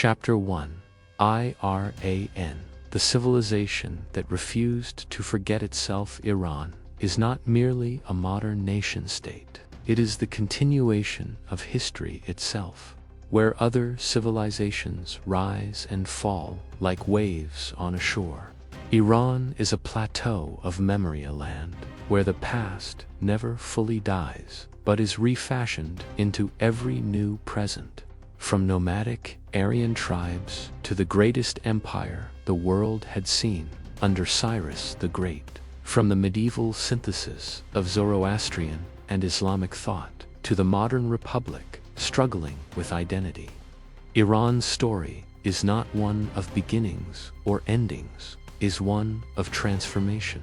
Chapter 1. Iran. The civilization that refused to forget itself. Iran is not merely a modern nation-state. It is the continuation of history itself, where other civilizations rise and fall like waves on a shore. Iran is a plateau of memory, a land where the past never fully dies, but is refashioned into every new present. From nomadic Aryan tribes to the greatest empire the world had seen under Cyrus the Great, from the medieval synthesis of Zoroastrian and Islamic thought to the modern republic struggling with identity. Iran's story is not one of beginnings or endings, is one of transformation.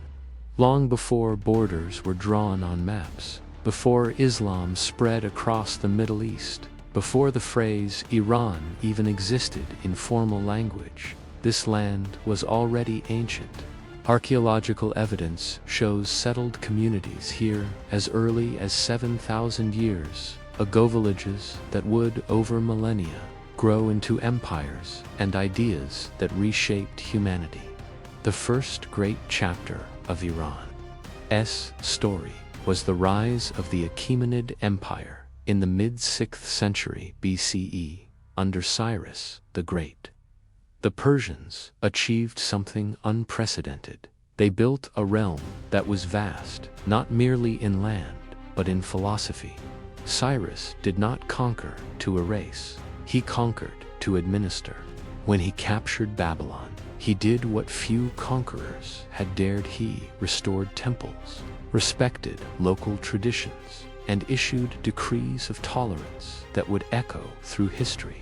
Long before borders were drawn on maps, before Islam spread across the Middle East, before the phrase Iran even existed in formal language, this land was already ancient. Archaeological evidence shows settled communities here as early as 7,000 years ago, villages that would, over millennia, grow into empires and ideas that reshaped humanity. The first great chapter of Iran's story was the rise of the Achaemenid Empire in the mid-6th century BCE, under Cyrus the Great. The Persians achieved something unprecedented. They built a realm that was vast, not merely in land, but in philosophy. Cyrus did not conquer to erase, he conquered to administer. When he captured Babylon, he did what few conquerors had dared. He restored temples, respected local traditions, and issued decrees of tolerance that would echo through history.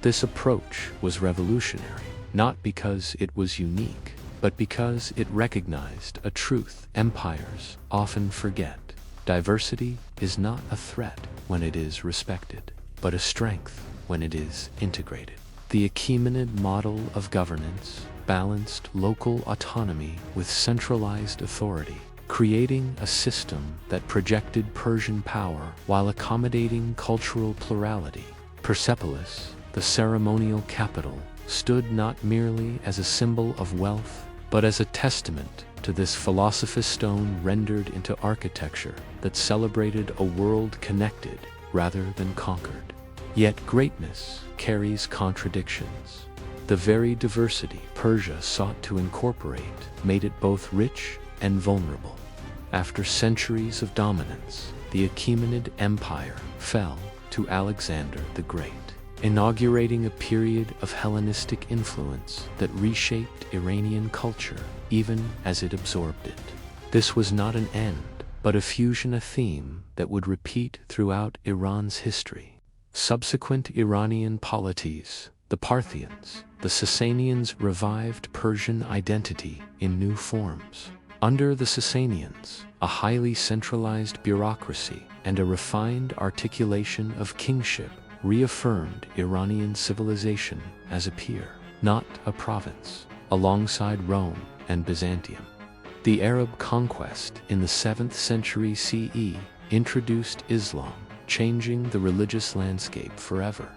This approach was revolutionary, not because it was unique, but because it recognized a truth empires often forget. Diversity is not a threat when it is respected, but a strength when it is integrated. The Achaemenid model of governance balanced local autonomy with centralized authority, creating a system that projected Persian power while accommodating cultural plurality. Persepolis, the ceremonial capital, stood not merely as a symbol of wealth, but as a testament to this philosophy, stone rendered into architecture that celebrated a world connected rather than conquered. Yet greatness carries contradictions. The very diversity Persia sought to incorporate made it both rich and vulnerable. After centuries of dominance, the Achaemenid Empire fell to Alexander the Great, inaugurating a period of Hellenistic influence that reshaped Iranian culture even as it absorbed it. This was not an end, but a fusion, a theme that would repeat throughout Iran's history. Subsequent Iranian polities, the Parthians, the Sasanians, revived Persian identity in new forms. Under the Sasanians, a highly centralized bureaucracy and a refined articulation of kingship reaffirmed Iranian civilization as a peer, not a province, alongside Rome and Byzantium. The Arab conquest in the 7th century CE introduced Islam, changing the religious landscape forever.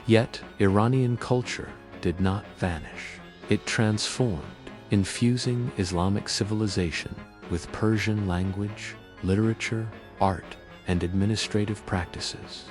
Yet, Iranian culture did not vanish. It transformed, infusing Islamic civilization with Persian language, literature, art, and administrative practices.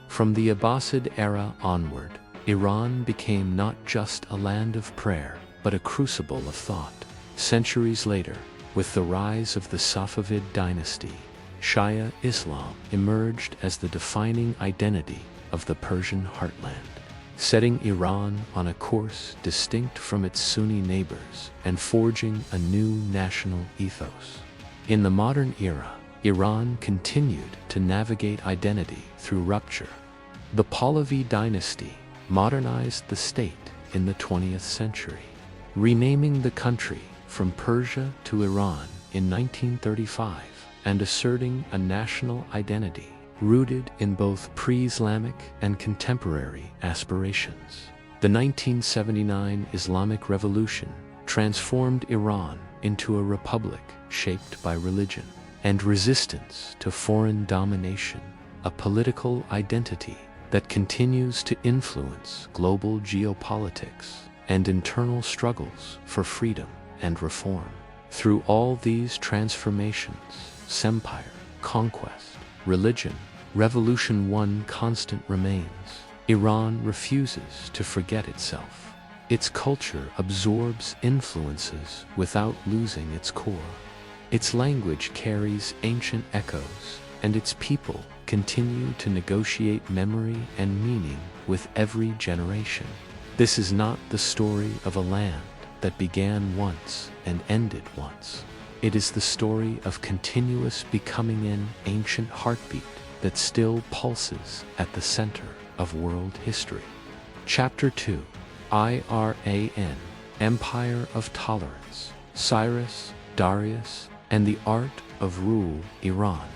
From the Abbasid era onward, Iran became not just a land of prayer, but a crucible of thought. Centuries later, with the rise of the Safavid dynasty, Shi'a Islam emerged as the defining identity of the Persian heartland, setting Iran on a course distinct from its Sunni neighbors and forging a new national ethos. In the modern era, Iran continued to navigate identity through rupture. The Pahlavi dynasty modernized the state in the 20th century, renaming the country from Persia to Iran in 1935 and asserting a national identity rooted in both pre-Islamic and contemporary aspirations. The 1979 Islamic Revolution transformed Iran into a republic shaped by religion and resistance to foreign domination, a political identity that continues to influence global geopolitics and internal struggles for freedom and reform. Through all these transformations, empire, conquest, religion, revolution, one constant remains: Iran refuses to forget itself. Its culture absorbs influences without losing its core. Its language carries ancient echoes, and its people continue to negotiate memory and meaning with every generation. This is not the story of a land that began once and ended once. It is the story of continuous becoming, an ancient heartbeat that still pulses at the center of world history. Chapter 2: Iran, Empire of Tolerance, Cyrus, Darius, and the Art of Rule, Iran.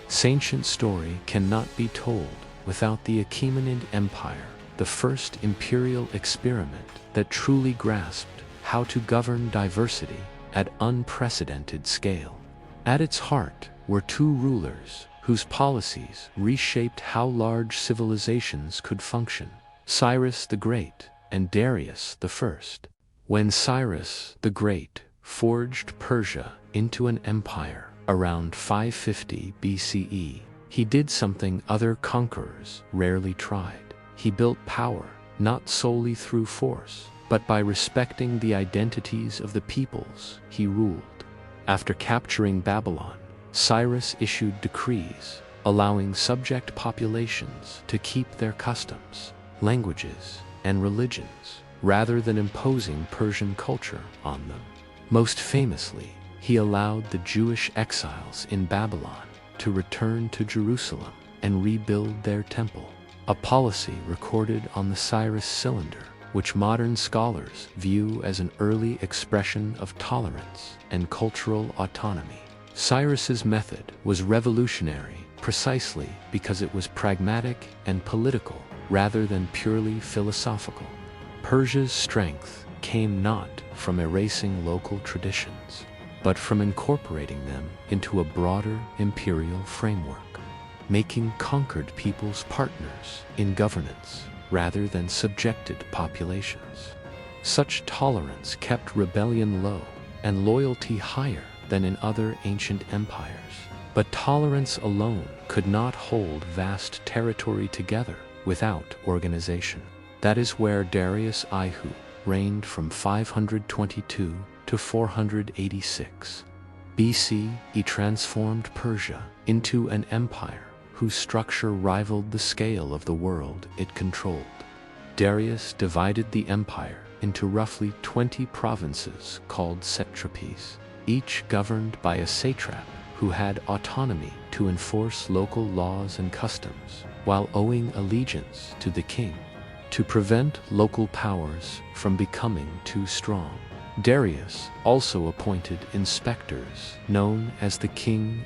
This ancient story cannot be told without the Achaemenid Empire, the first imperial experiment that truly grasped how to govern diversity at unprecedented scale. At its heart were two rulers whose policies reshaped how large civilizations could function: Cyrus the Great and Darius the First. When Cyrus the Great forged Persia into an empire around 550 BCE, he did something other conquerors rarely tried. He built power not solely through force, but by respecting the identities of the peoples he ruled. After capturing Babylon, Cyrus issued decrees allowing subject populations to keep their customs, languages, and religions, rather than imposing Persian culture on them. Most famously, he allowed the Jewish exiles in Babylon to return to Jerusalem and rebuild their temple, a policy recorded on the Cyrus cylinder, which modern scholars view as an early expression of tolerance and cultural autonomy. Cyrus's method was revolutionary precisely because it was pragmatic and political rather than purely philosophical. Persia's strength came not from erasing local traditions, but from incorporating them into a broader imperial framework, making conquered peoples partners in governance rather than subjected populations. Such tolerance kept rebellion low and loyalty higher than in other ancient empires. But tolerance alone could not hold vast territory together without organization. That is where Darius Ihu reigned from 522 to 486 BC. He transformed Persia into an empire whose structure rivaled the scale of the world it controlled. Darius divided the empire into roughly 20 provinces called satrapies, each governed by a satrap who had autonomy to enforce local laws and customs while owing allegiance to the king. To prevent local powers from becoming too strong, Darius also appointed inspectors known as the king's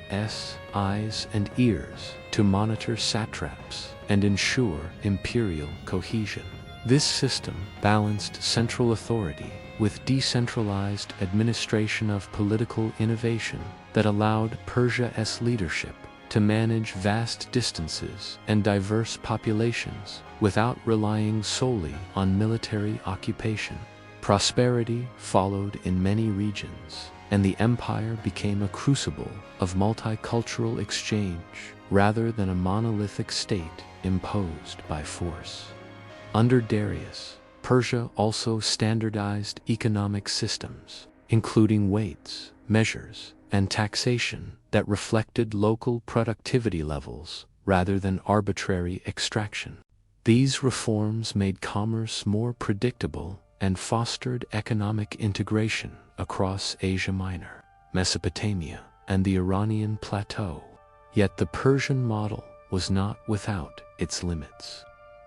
eyes and ears to monitor satraps and ensure imperial cohesion. This system balanced central authority with decentralized administration of political innovation that allowed Persia's leadership to manage vast distances and diverse populations without relying solely on military occupation. Prosperity followed in many regions, and the empire became a crucible of multicultural exchange rather than a monolithic state imposed by force. Under Darius, Persia also standardized economic systems, including weights, measures, and taxation that reflected local productivity levels rather than arbitrary extraction. These reforms made commerce more predictable and fostered economic integration across Asia Minor, Mesopotamia, and the Iranian plateau. Yet the Persian model was not without its limits.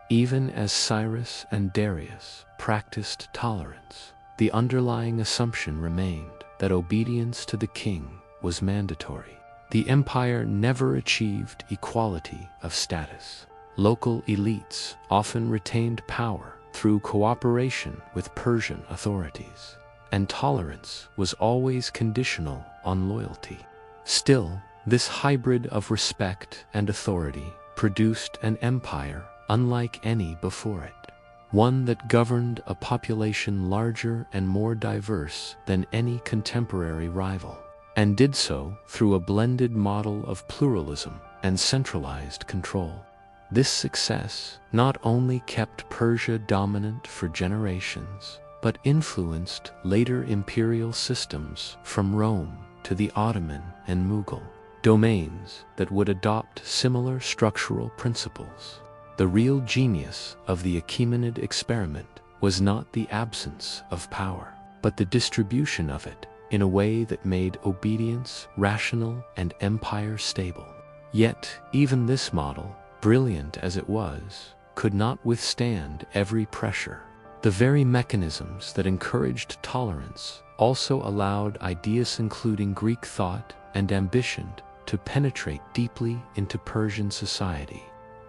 Even as Cyrus and Darius practiced tolerance, the underlying assumption remained that obedience to the king was mandatory. The empire never achieved equality of status. Local elites often retained power through cooperation with Persian authorities, and tolerance was always conditional on loyalty. Still, this hybrid of respect and authority produced an empire unlike any before it. One that governed a population larger and more diverse than any contemporary rival, and did so through a blended model of pluralism and centralized control. This success not only kept Persia dominant for generations, but influenced later imperial systems from Rome to the Ottoman and Mughal domains that would adopt similar structural principles. The real genius of the Achaemenid experiment was not the absence of power, but the distribution of it in a way that made obedience rational and empire stable. Yet, even this model, brilliant as it was, could not withstand every pressure. The very mechanisms that encouraged tolerance also allowed ideas including Greek thought and ambition to penetrate deeply into Persian society.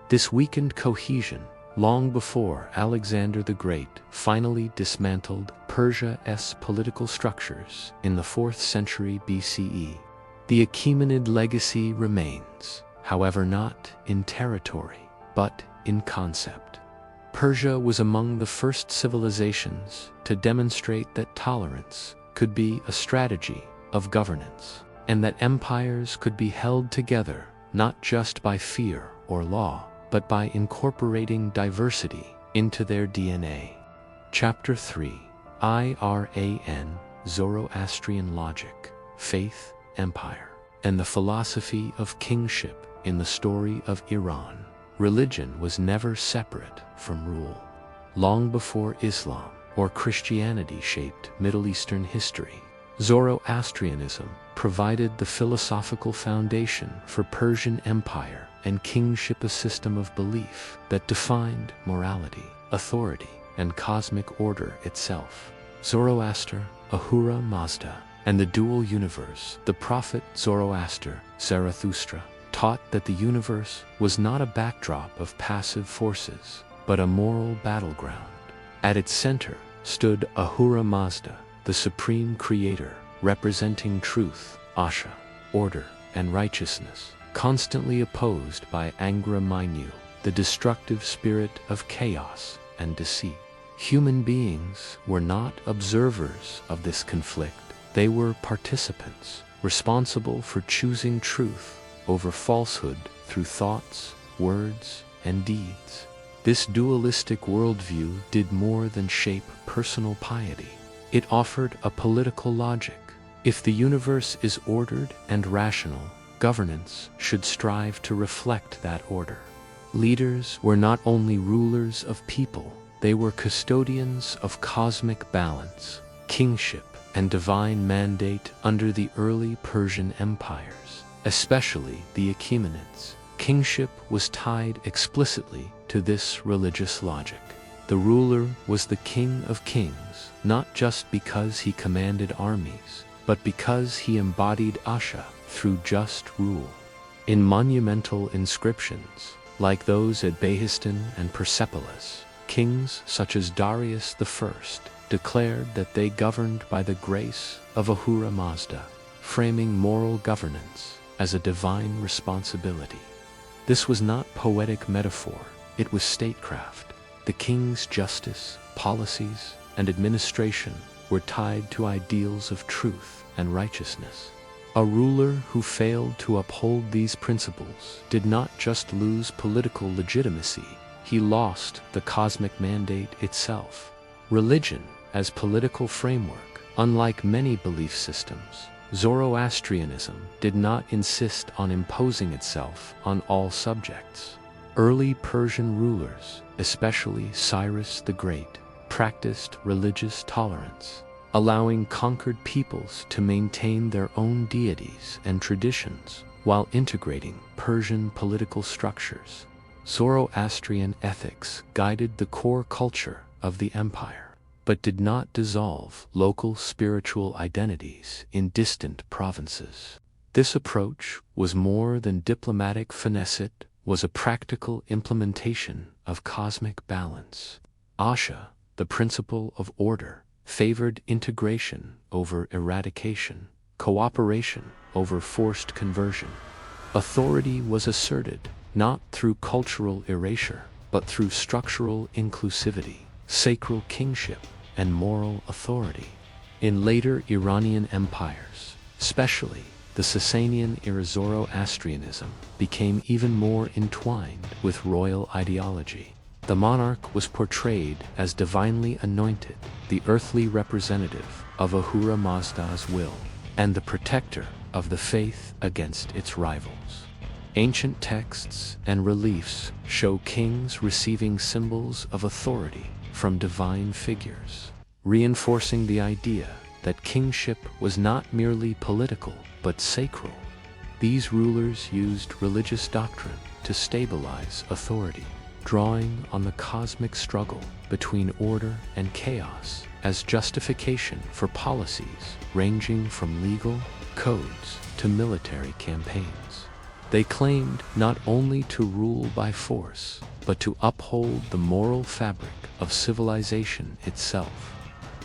This weakened cohesion long before Alexander the Great finally dismantled Persia's political structures in the 4th century BCE. The Achaemenid legacy remains, however, not in territory, but in concept. Persia was among the first civilizations to demonstrate that tolerance could be a strategy of governance, and that empires could be held together not just by fear or law, but by incorporating diversity into their DNA. Chapter 3: Iran, Zoroastrian Logic, Faith, Empire, and the Philosophy of Kingship. In the story of Iran, religion was never separate from rule. Long before Islam or Christianity shaped Middle Eastern history, Zoroastrianism provided the philosophical foundation for Persian empire and kingship, a system of belief that defined morality, authority, and cosmic order itself. Zoroaster, Ahura Mazda, and the dual universe, the prophet Zoroaster, Zarathustra, taught that the universe was not a backdrop of passive forces, but a moral battleground. At its center stood Ahura Mazda, the supreme creator, representing truth, Asha, order, and righteousness, constantly opposed by Angra Mainyu, the destructive spirit of chaos and deceit. Human beings were not observers of this conflict. They were participants, responsible for choosing truth over falsehood through thoughts, words, and deeds. This dualistic worldview did more than shape personal piety. It offered a political logic. If the universe is ordered and rational, governance should strive to reflect that order. Leaders were not only rulers of people, they were custodians of cosmic balance, kingship, and divine mandate. Under the early Persian empires, especially the Achaemenids, kingship was tied explicitly to this religious logic. The ruler was the king of kings, not just because he commanded armies, but because he embodied Asha through just rule. In monumental inscriptions, like those at Behistun and Persepolis, kings such as Darius I declared that they governed by the grace of Ahura Mazda, framing moral governance as a divine responsibility. This was not poetic metaphor, it was statecraft. The king's justice, policies, and administration were tied to ideals of truth and righteousness. A ruler who failed to uphold these principles did not just lose political legitimacy, he lost the cosmic mandate itself. Religion as political framework, unlike many belief systems, Zoroastrianism did not insist on imposing itself on all subjects. Early Persian rulers, especially Cyrus the Great, practiced religious tolerance, allowing conquered peoples to maintain their own deities and traditions while integrating Persian political structures. Zoroastrian ethics guided the core culture of the empire, but did not dissolve local spiritual identities in distant provinces. This approach was more than diplomatic finesse, it was a practical implementation of cosmic balance. Asha, the principle of order, favored integration over eradication, cooperation over forced conversion. Authority was asserted not through cultural erasure, but through structural inclusivity, sacral kingship, and moral authority. In later Iranian empires, especially the Sasanian era, Zoroastrianism became even more entwined with royal ideology. The monarch was portrayed as divinely anointed, the earthly representative of Ahura Mazda's will, and the protector of the faith against its rivals. Ancient texts and reliefs show kings receiving symbols of authority from divine figures, reinforcing the idea that kingship was not merely political but sacral. These rulers used religious doctrine to stabilize authority, drawing on the cosmic struggle between order and chaos as justification for policies ranging from legal codes to military campaigns. They claimed not only to rule by force, but to uphold the moral fabric of civilization itself.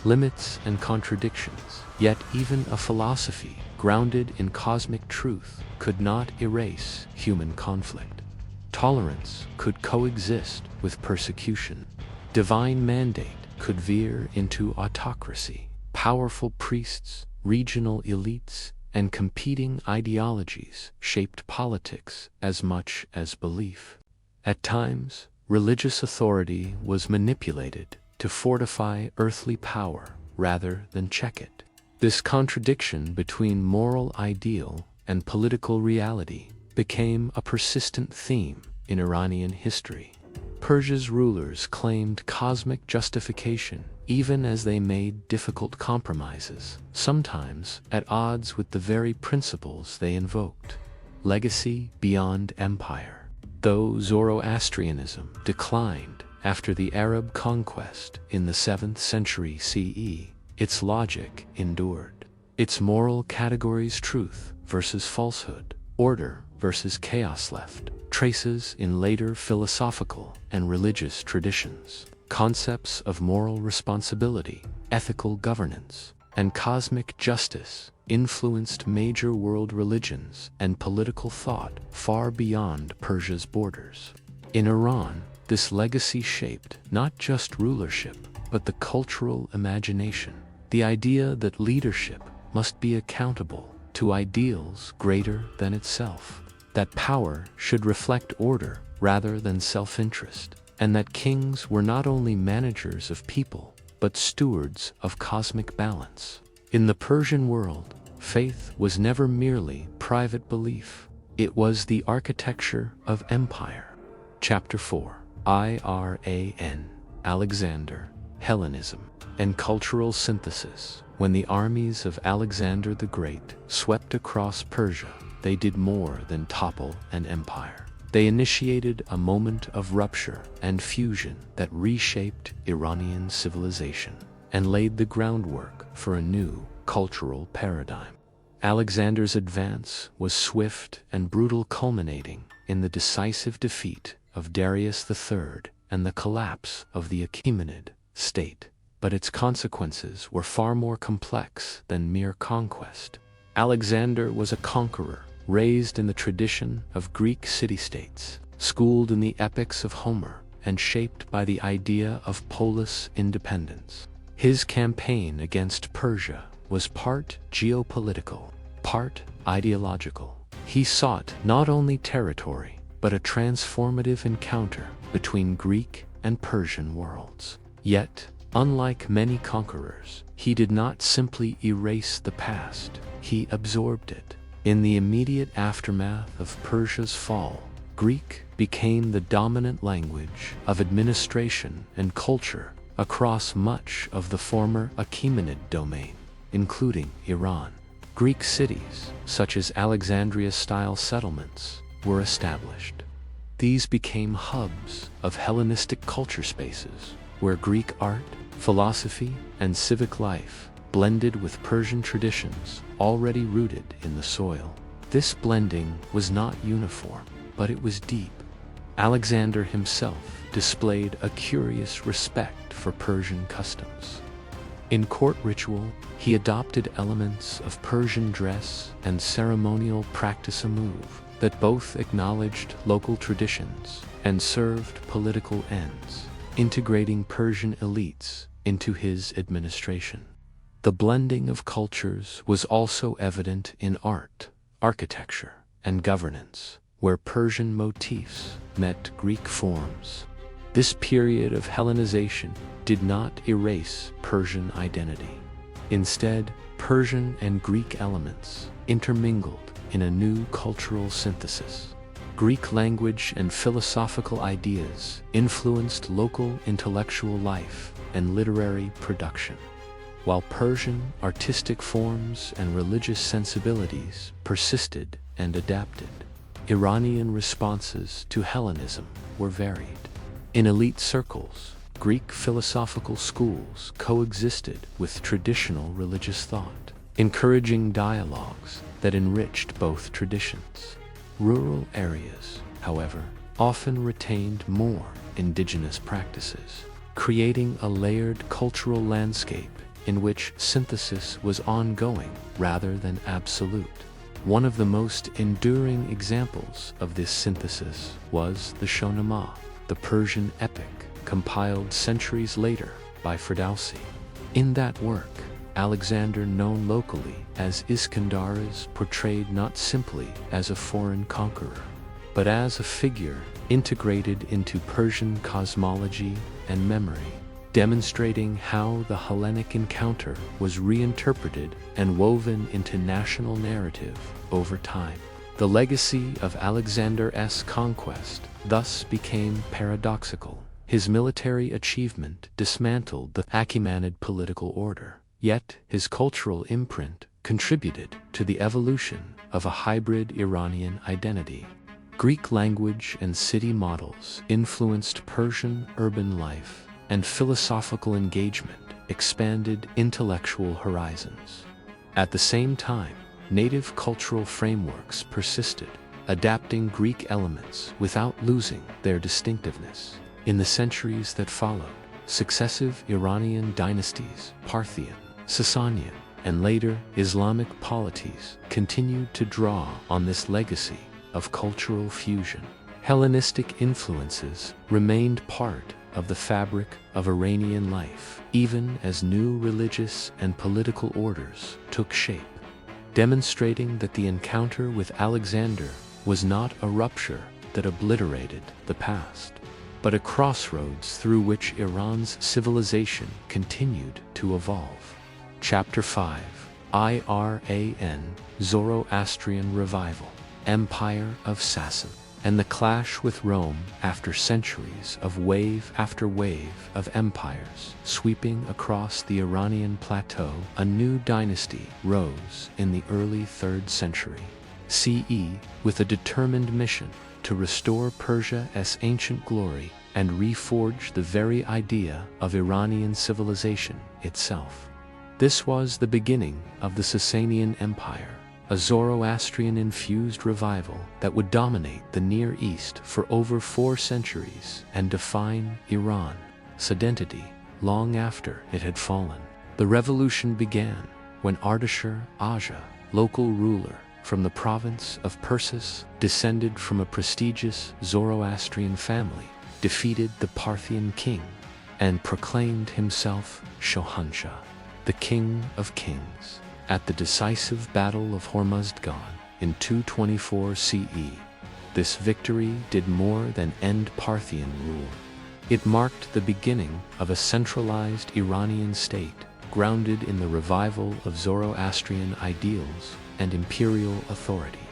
Limits and contradictions, yet even a philosophy grounded in cosmic truth could not erase human conflict. Tolerance could coexist with persecution. Divine mandate could veer into autocracy. Powerful priests, regional elites, and competing ideologies shaped politics as much as belief. At times, religious authority was manipulated to fortify earthly power rather than check it. This contradiction between moral ideal and political reality became a persistent theme in Iranian history. Persia's rulers claimed cosmic justification even as they made difficult compromises, sometimes at odds with the very principles they invoked. Legacy beyond empire. Though Zoroastrianism declined after the Arab conquest in the 7th century CE, its logic endured. Its moral categories, truth versus falsehood, order versus chaos, left traces in later philosophical and religious traditions. Concepts of moral responsibility, ethical governance, and cosmic justice influenced major world religions and political thought far beyond Persia's borders. In Iran, this legacy shaped not just rulership, but the cultural imagination, the idea that leadership must be accountable to ideals greater than itself, that power should reflect order rather than self-interest, and that kings were not only managers of people, but stewards of cosmic balance. In the Persian world, faith was never merely private belief. It was the architecture of empire. Chapter 4. Iran, Alexander, Hellenism, and cultural synthesis. When the armies of Alexander the Great swept across Persia, they did more than topple an empire. They initiated a moment of rupture and fusion that reshaped Iranian civilization and laid the groundwork for a new cultural paradigm. Alexander's advance was swift and brutal, culminating in the decisive defeat of Darius III and the collapse of the Achaemenid state. But its consequences were far more complex than mere conquest. Alexander was a conqueror, raised in the tradition of Greek city-states, schooled in the epics of Homer, and shaped by the idea of polis independence. His campaign against Persia was part geopolitical, part ideological. He sought not only territory, but a transformative encounter between Greek and Persian worlds. Yet, unlike many conquerors, he did not simply erase the past, he absorbed it. In the immediate aftermath of Persia's fall, Greek became the dominant language of administration and culture across much of the former Achaemenid domain, including Iran. Greek cities, such as Alexandria-style settlements, were established. These became hubs of Hellenistic culture spaces, where Greek art, philosophy, and civic life blended with Persian traditions already rooted in the soil. This blending was not uniform, but it was deep. Alexander himself displayed a curious respect for Persian customs. In court ritual, he adopted elements of Persian dress and ceremonial practice, a move that both acknowledged local traditions and served political ends, integrating Persian elites into his administration. The blending of cultures was also evident in art, architecture, and governance, where Persian motifs met Greek forms. This period of Hellenization did not erase Persian identity. Instead, Persian and Greek elements intermingled in a new cultural synthesis. Greek language and philosophical ideas influenced local intellectual life and literary production, while Persian artistic forms and religious sensibilities persisted and adapted. Iranian responses to Hellenism were varied. In elite circles, Greek philosophical schools coexisted with traditional religious thought, encouraging dialogues that enriched both traditions. Rural areas, however, often retained more indigenous practices, creating a layered cultural landscape in which synthesis was ongoing rather than absolute. One of the most enduring examples of this synthesis was the Shahnameh, the Persian epic compiled centuries later by Ferdowsi. In that work, Alexander, known locally as Iskandar, is portrayed not simply as a foreign conqueror, but as a figure integrated into Persian cosmology and memory, demonstrating how the Hellenic encounter was reinterpreted and woven into national narrative over time. The legacy of Alexander's conquest thus became paradoxical. His military achievement dismantled the Achaemenid political order, yet his cultural imprint contributed to the evolution of a hybrid Iranian identity. Greek language and city models influenced Persian urban life, and philosophical engagement expanded intellectual horizons. At the same time, native cultural frameworks persisted, adapting Greek elements without losing their distinctiveness. In the centuries that followed, successive Iranian dynasties, Parthian, Sasanian, and later Islamic polities, continued to draw on this legacy of cultural fusion. Hellenistic influences remained part of the fabric of Iranian life, even as new religious and political orders took shape, demonstrating that the encounter with Alexander was not a rupture that obliterated the past, but a crossroads through which Iran's civilization continued to evolve. Chapter 5: Iran, Zoroastrian Revival, Empire of Sasan, and the clash with Rome. After centuries of wave after wave of empires sweeping across the Iranian plateau, a new dynasty rose in the early 3rd century CE with a determined mission to restore Persia's ancient glory and reforge the very idea of Iranian civilization itself. This was the beginning of the Sasanian Empire, a Zoroastrian-infused revival that would dominate the Near East for over 4 centuries and define Iran's identity long after it had fallen. The revolution began when Ardashir Aja, local ruler from the province of Persis, descended from a prestigious Zoroastrian family, defeated the Parthian king and proclaimed himself Shohanshah, the King of Kings, at the decisive Battle of Hormuzgan in 224 CE. This victory did more than end Parthian rule. It marked the beginning of a centralized Iranian state grounded in the revival of Zoroastrian ideals and imperial authority.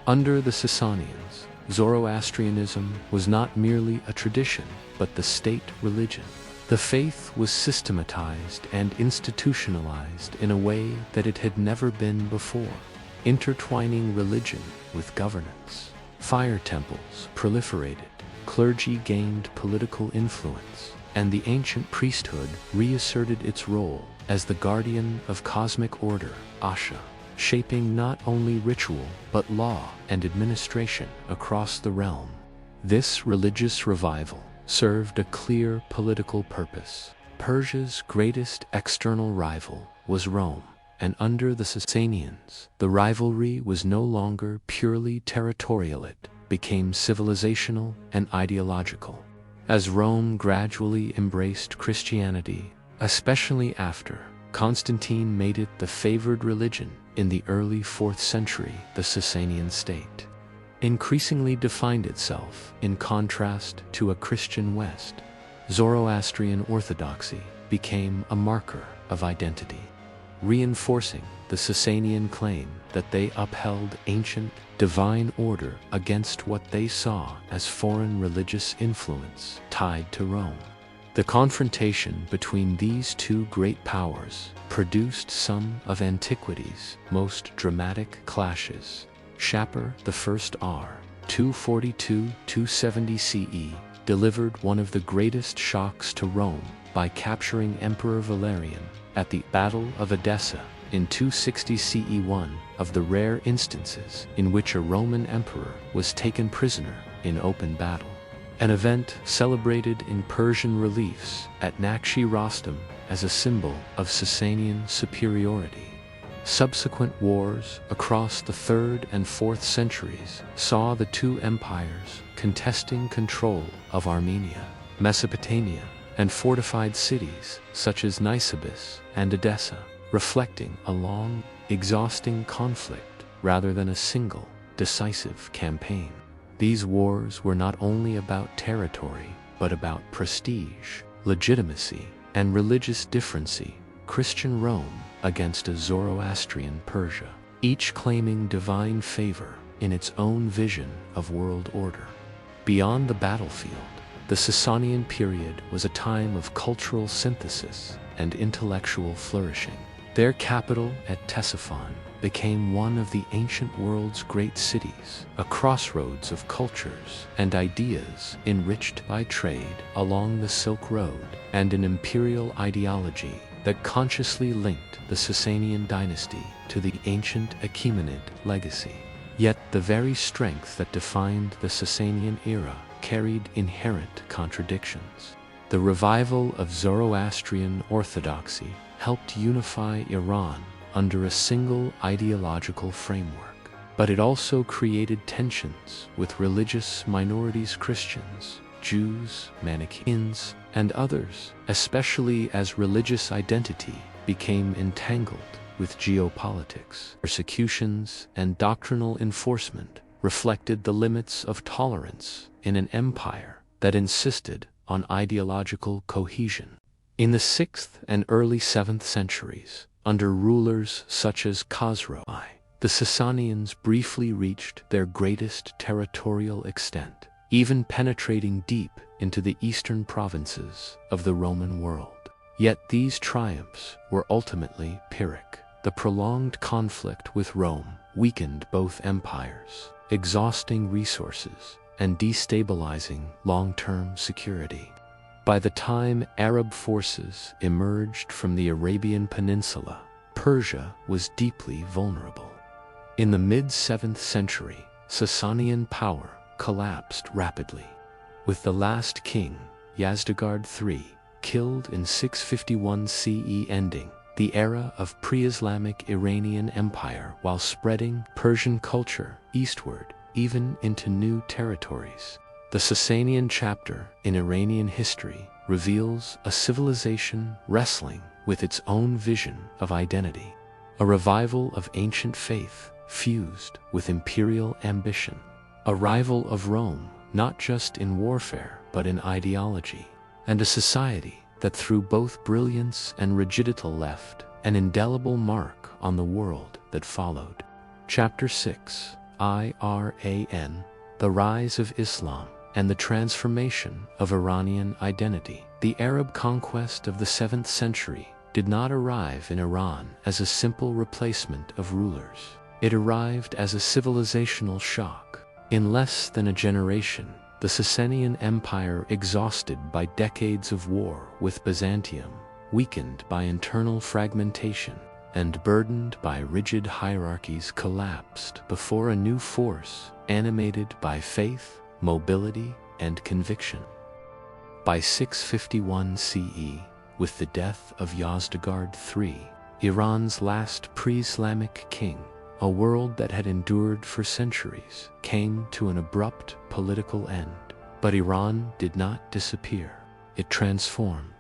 Under the Sasanians, Zoroastrianism was not merely a tradition, but the state religion. The faith was systematized and institutionalized in a way that it had never been before, intertwining religion with governance. Fire temples proliferated, clergy gained political influence, and the ancient priesthood reasserted its role as the guardian of cosmic order, Asha, shaping not only ritual but law and administration across the realm. This religious revival served a clear political purpose. Persia's greatest external rival was Rome, and under the Sasanians, the rivalry was no longer purely territorial, it became civilizational and ideological. As Rome gradually embraced Christianity, especially after Constantine made it the favored religion in the early 4th century, the Sasanian state increasingly defined itself in contrast to a Christian West. Zoroastrian orthodoxy became a marker of identity, reinforcing the Sasanian claim that they upheld ancient, divine order against what they saw as foreign religious influence tied to Rome. The confrontation between these two great powers produced some of antiquity's most dramatic clashes. Shapur I, 242–270 CE, delivered one of the greatest shocks to Rome by capturing Emperor Valerian at the Battle of Edessa in 260 CE, one of the rare instances in which a Roman emperor was taken prisoner in open battle, an event celebrated in Persian reliefs at Nakshi Rostam as a symbol of Sasanian superiority. Subsequent wars across the 3rd and 4th centuries saw the two empires contesting control of Armenia, Mesopotamia, and fortified cities such as Nisibis and Edessa, reflecting a long, exhausting conflict rather than a single, decisive campaign. These wars were not only about territory, but about prestige, legitimacy, and religious differency. Christian Rome against a Zoroastrian Persia, each claiming divine favor in its own vision of world order. Beyond the battlefield, the Sasanian period was a time of cultural synthesis and intellectual flourishing. Their capital at Ctesiphon became one of the ancient world's great cities, a crossroads of cultures and ideas enriched by trade along the Silk Road, and an imperial ideology that consciously linked the Sasanian dynasty to the ancient Achaemenid legacy. Yet the very strength that defined the Sasanian era carried inherent contradictions. The revival of Zoroastrian orthodoxy helped unify Iran under a single ideological framework, but it also created tensions with religious minorities, Christians, Jews, Manichaeans, and others, especially as religious identity became entangled with geopolitics. Persecutions and doctrinal enforcement reflected the limits of tolerance in an empire that insisted on ideological cohesion. In the 6th and early 7th centuries, under rulers such as Qajar, the Sasanians briefly reached their greatest territorial extent, even penetrating deep into the eastern provinces of the Roman world. Yet these triumphs were ultimately Pyrrhic. The prolonged conflict with Rome weakened both empires, exhausting resources and destabilizing long-term security. By the time Arab forces emerged from the Arabian Peninsula, Persia was deeply vulnerable. In the mid-7th century, Sasanian power collapsed rapidly, with the last king, Yazdegerd III, killed in 651 CE, ending the era of pre-Islamic Iranian Empire while spreading Persian culture eastward, even into new territories. The Sasanian chapter in Iranian history reveals a civilization wrestling with its own vision of identity, a revival of ancient faith fused with imperial ambition, a rival of Rome not just in warfare but in ideology, and a society that through both brilliance and rigidity left an indelible mark on the world that followed. Chapter 6: Iran, the Rise of Islam and the Transformation of Iranian Identity. The Arab conquest of the 7th century did not arrive in Iran as a simple replacement of rulers. It arrived as a civilizational shock. In less than a generation, the Sasanian Empire, exhausted by decades of war with Byzantium, weakened by internal fragmentation, and burdened by rigid hierarchies, collapsed before a new force animated by faith, mobility, and conviction. By 651 CE, with the death of Yazdegerd III, Iran's last pre-Islamic king, a world that had endured for centuries, came to an abrupt political end. But Iran did not disappear. It transformed.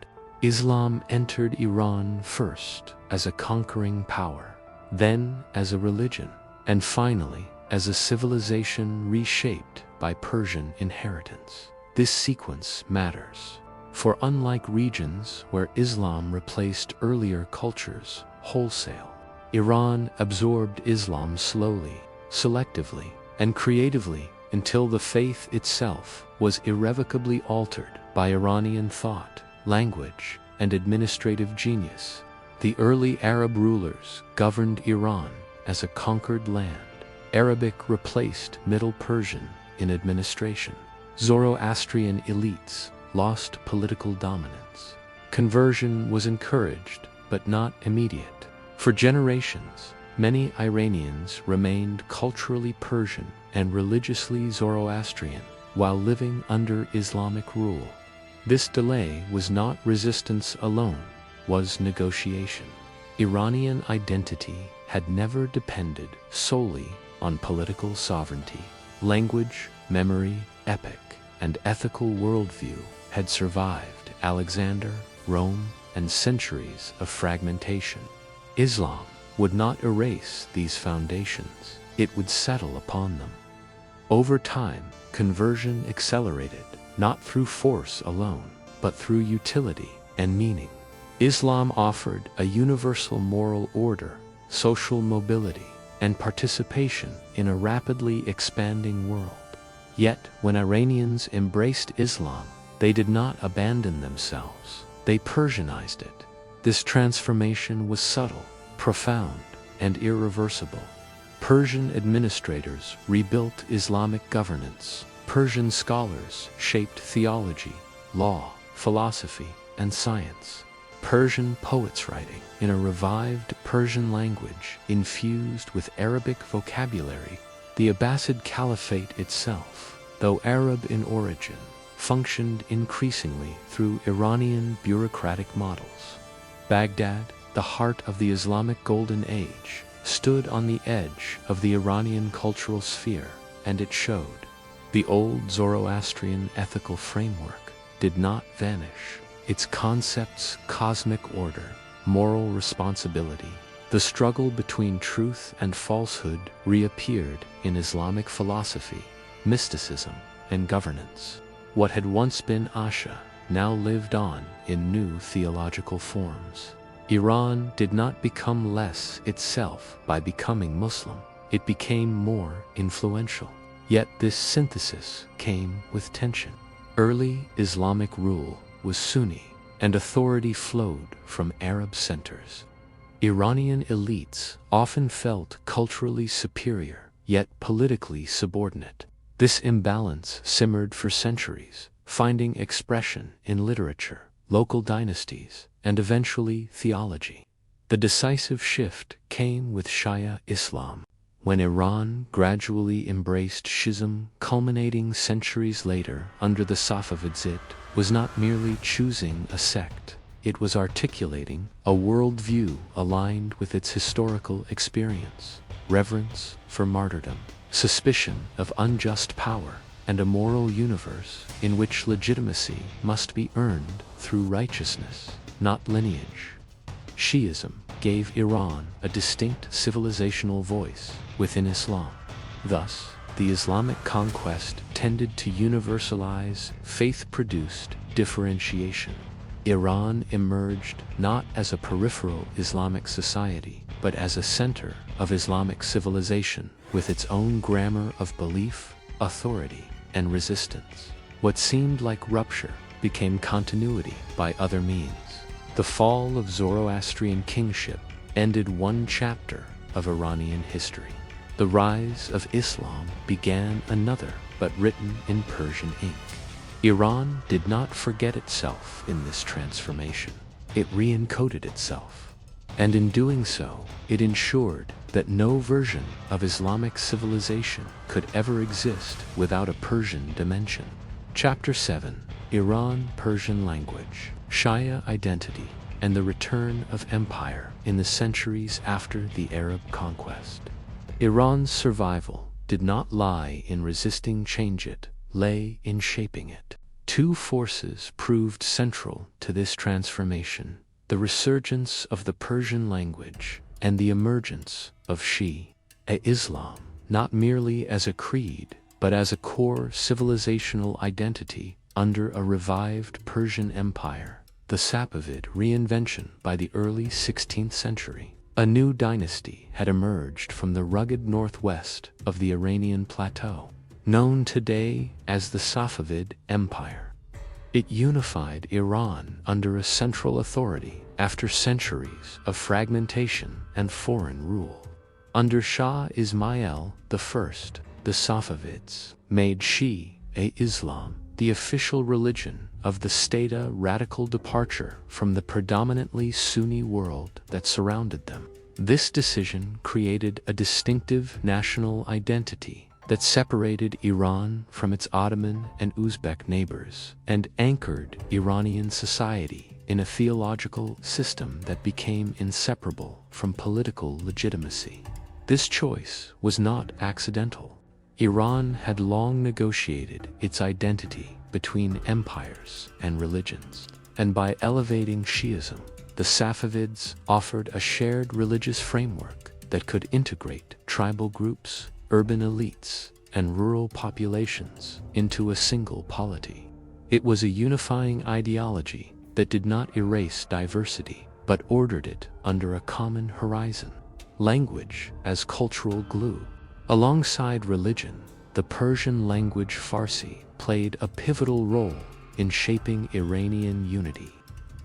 Islam entered Iran first as a conquering power, then as a religion, and finally as a civilization reshaped by Persian inheritance. This sequence matters, for unlike regions where Islam replaced earlier cultures wholesale, Iran absorbed Islam slowly, selectively, and creatively until the faith itself was irrevocably altered by Iranian thought, language, and administrative genius. The early Arab rulers governed Iran as a conquered land. Arabic replaced Middle Persian in administration. Zoroastrian elites lost political dominance. Conversion was encouraged, but not immediate. For generations, many Iranians remained culturally Persian and religiously Zoroastrian while living under Islamic rule. This delay was not resistance alone, was negotiation. Iranian identity had never depended solely on political sovereignty. Language, memory, epic, and ethical worldview had survived Alexander, Rome, and centuries of fragmentation. Islam would not erase these foundations, it would settle upon them. Over time, conversion accelerated, not through force alone, but through utility and meaning. Islam offered a universal moral order, social mobility, and participation in a rapidly expanding world. Yet, when Iranians embraced Islam, they did not abandon themselves. They Persianized it. This transformation was subtle, profound, and irreversible. Persian administrators rebuilt Islamic governance. Persian scholars shaped theology, law, philosophy, and science. Persian poets writing in a revived Persian language infused with Arabic vocabulary. The Abbasid Caliphate itself, though Arab in origin, functioned increasingly through Iranian bureaucratic models. Baghdad, the heart of the Islamic Golden Age, stood on the edge of the Iranian cultural sphere, and it showed. The old Zoroastrian ethical framework did not vanish. Its concepts, cosmic order, moral responsibility, the struggle between truth and falsehood reappeared in Islamic philosophy, mysticism, and governance. What had once been Asha now lived on in new theological forms. Iran did not become less itself by becoming Muslim. It became more influential. Yet this synthesis came with tension. Early Islamic rule was Sunni, and authority flowed from Arab centers. Iranian elites often felt culturally superior, yet politically subordinate. This imbalance simmered for centuries, finding expression in literature, local dynasties, and eventually theology. The decisive shift came with Shi'a Islam, when Iran gradually embraced Shi'ism, culminating centuries later under the Safavids. It was not merely choosing a sect, it was articulating a worldview aligned with its historical experience, reverence for martyrdom, suspicion of unjust power, and a moral universe in which legitimacy must be earned through righteousness, not lineage. Shi'ism gave Iran a distinct civilizational voice within Islam. Thus, the Islamic conquest tended to universalize faith-produced differentiation. Iran emerged not as a peripheral Islamic society, but as a center of Islamic civilization with its own grammar of belief, authority, and resistance. What seemed like rupture became continuity by other means. The fall of Zoroastrian kingship ended one chapter of Iranian history. The rise of Islam began another, but written in Persian ink. Iran did not forget itself in this transformation. It re-encoded itself. And in doing so, it ensured that no version of Islamic civilization could ever exist without a Persian dimension. Chapter 7. Iran Persian Language, Shi'a Identity, and the return of empire in the centuries after the Arab conquest. Iran's survival did not lie in resisting change, it lay in shaping it. Two forces proved central to this transformation: the resurgence of the Persian language and the emergence of Shi'a Islam, not merely as a creed, but as a core civilizational identity under a revived Persian empire, the Safavid reinvention. By the early 16th century, a new dynasty had emerged from the rugged northwest of the Iranian plateau, known today as the Safavid Empire. It unified Iran under a central authority after centuries of fragmentation and foreign rule. Under Shah Ismail I, the Safavids made Shi'a Islam the official religion of the state, a radical departure from the predominantly Sunni world that surrounded them. This decision created a distinctive national identity that separated Iran from its Ottoman and Uzbek neighbors, and anchored Iranian society in a theological system that became inseparable from political legitimacy. This choice was not accidental. Iran had long negotiated its identity between empires and religions, and by elevating Shi'ism, the Safavids offered a shared religious framework that could integrate tribal groups, urban elites, and rural populations into a single polity. It was a unifying ideology that did not erase diversity, but ordered it under a common horizon: language as cultural glue. Alongside religion, the Persian language Farsi played a pivotal role in shaping Iranian unity.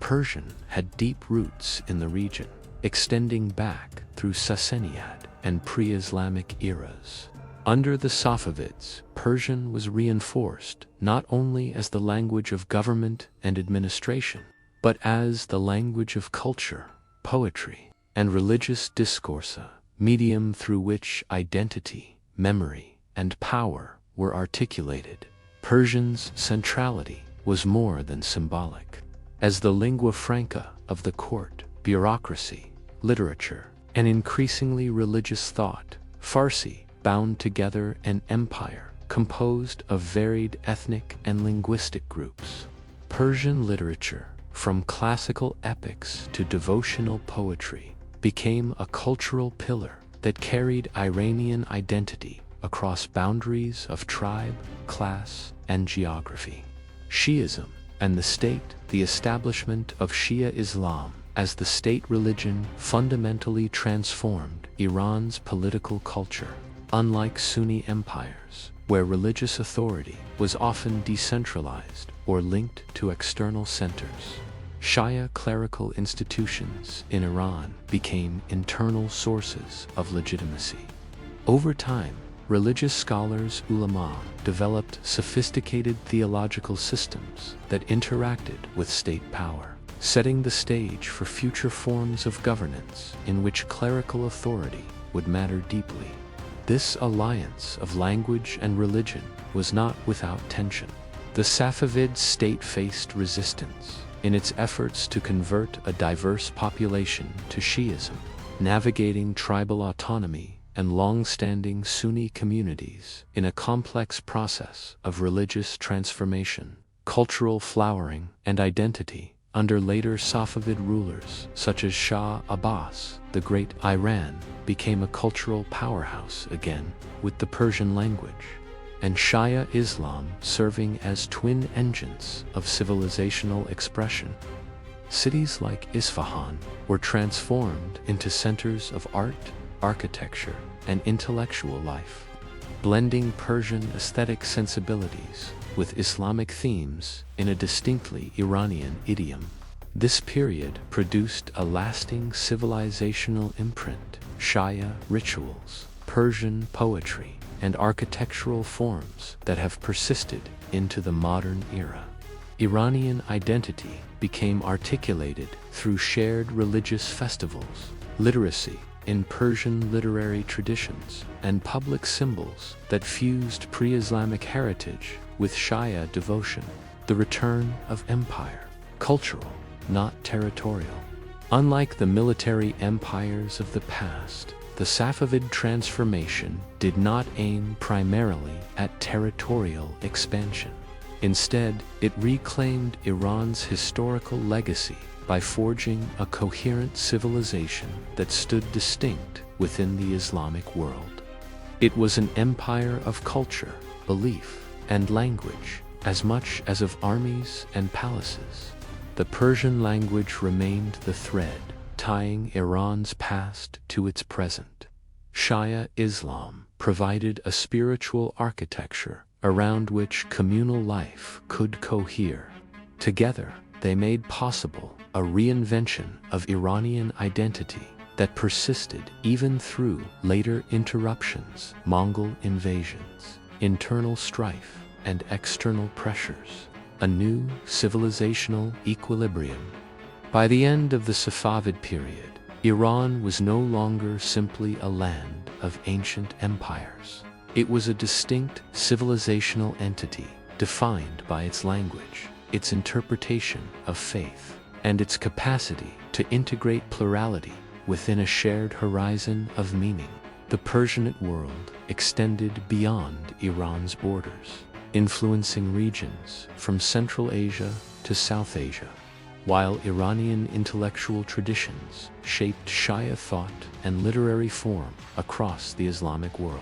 Persian had deep roots in the region, extending back through Sasanian and pre-Islamic eras. Under the Safavids, Persian was reinforced not only as the language of government and administration, but as the language of culture, poetry, and religious discourse, a medium through which identity, memory, and power were articulated. Persian's centrality was more than symbolic. As the lingua franca of the court, bureaucracy, literature, and increasingly religious thought, Farsi bound together an empire composed of varied ethnic and linguistic groups. Persian literature, from classical epics to devotional poetry, became a cultural pillar that carried Iranian identity across boundaries of tribe, class, and geography. Shi'ism and the state, the establishment of Shi'a Islam as the state religion, fundamentally transformed Iran's political culture. Unlike Sunni empires, where religious authority was often decentralized or linked to external centers, Shia clerical institutions in Iran became internal sources of legitimacy. Over time, religious scholars, ulama, developed sophisticated theological systems that interacted with state power, setting the stage for future forms of governance in which clerical authority would matter deeply. This alliance of language and religion was not without tension. The Safavid state faced resistance in its efforts to convert a diverse population to Shi'ism, navigating tribal autonomy and long-standing Sunni communities in a complex process of religious transformation, cultural flowering, and identity. Under later Safavid rulers, such as Shah Abbas the Great, Iran became a cultural powerhouse again, with the Persian language and Shi'a Islam serving as twin engines of civilizational expression. Cities like Isfahan were transformed into centers of art, architecture, and intellectual life, blending Persian aesthetic sensibilities with Islamic themes in a distinctly Iranian idiom. This period produced a lasting civilizational imprint: Shia rituals, Persian poetry, and architectural forms that have persisted into the modern era. Iranian identity became articulated through shared religious festivals, literacy in Persian literary traditions, and public symbols that fused pre-Islamic heritage with Shia devotion. The return of empire, cultural not territorial. Unlike the military empires of the past, the Safavid transformation did not aim primarily at territorial expansion. Instead, it reclaimed Iran's historical legacy by forging a coherent civilization that stood distinct within the Islamic world. It was an empire of culture, belief, and language, as much as of armies and palaces. The Persian language remained the thread tying Iran's past to its present. Shi'a Islam provided a spiritual architecture around which communal life could cohere. Together, they made possible a reinvention of Iranian identity that persisted even through later interruptions, Mongol invasions, internal strife, and external pressures, a new civilizational equilibrium. By the end of the Safavid period, Iran was no longer simply a land of ancient empires. It was a distinct civilizational entity defined by its language, its interpretation of faith, and its capacity to integrate plurality within a shared horizon of meaning. The Persianate world extended beyond Iran's borders, influencing regions from Central Asia to South Asia, while Iranian intellectual traditions shaped Shi'a thought and literary form across the Islamic world.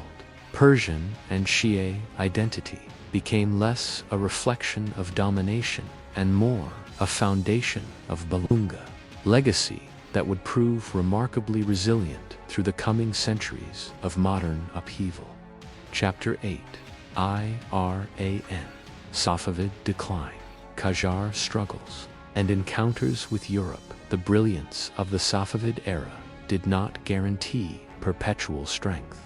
Persian and Shi'a identity became less a reflection of domination and more a foundation of Balunga, legacy that would prove remarkably resilient through the coming centuries of modern upheaval. Chapter 8: Iran, Safavid decline, Qajar struggles, and encounters with Europe. The brilliance of the Safavid era did not guarantee perpetual strength.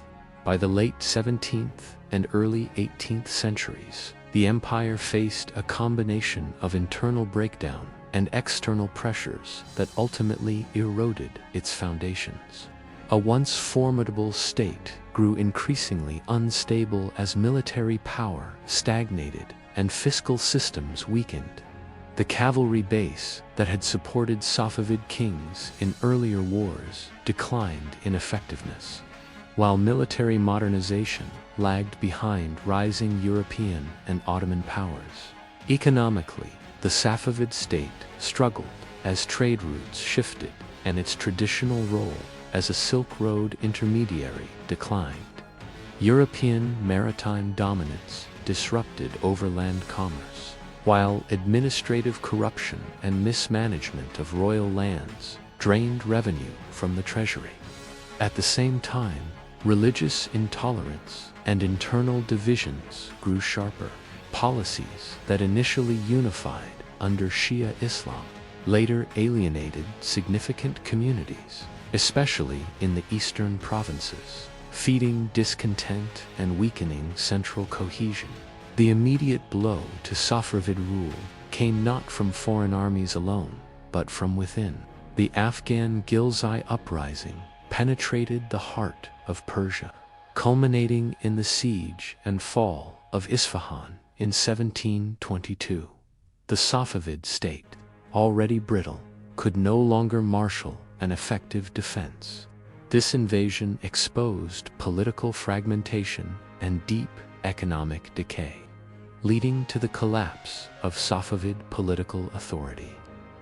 By the late 17th and early 18th centuries, the empire faced a combination of internal breakdown and external pressures that ultimately eroded its foundations. A once formidable state grew increasingly unstable as military power stagnated and fiscal systems weakened. The cavalry base that had supported Safavid kings in earlier wars declined in effectiveness, while military modernization lagged behind rising European and Ottoman powers. Economically, the Safavid state struggled as trade routes shifted and its traditional role as a Silk Road intermediary declined. European maritime dominance disrupted overland commerce, while administrative corruption and mismanagement of royal lands drained revenue from the treasury. At the same time, religious intolerance and internal divisions grew sharper. Policies that initially unified under Shi'a Islam later alienated significant communities, especially in the eastern provinces, feeding discontent and weakening central cohesion. The immediate blow to Safavid rule came not from foreign armies alone, but from within. The Afghan Ghilzai uprising penetrated the heart of Persia, culminating in the siege and fall of Isfahan in 1722. The Safavid state, already brittle, could no longer marshal an effective defense. This invasion exposed political fragmentation and deep economic decay, leading to the collapse of Safavid political authority.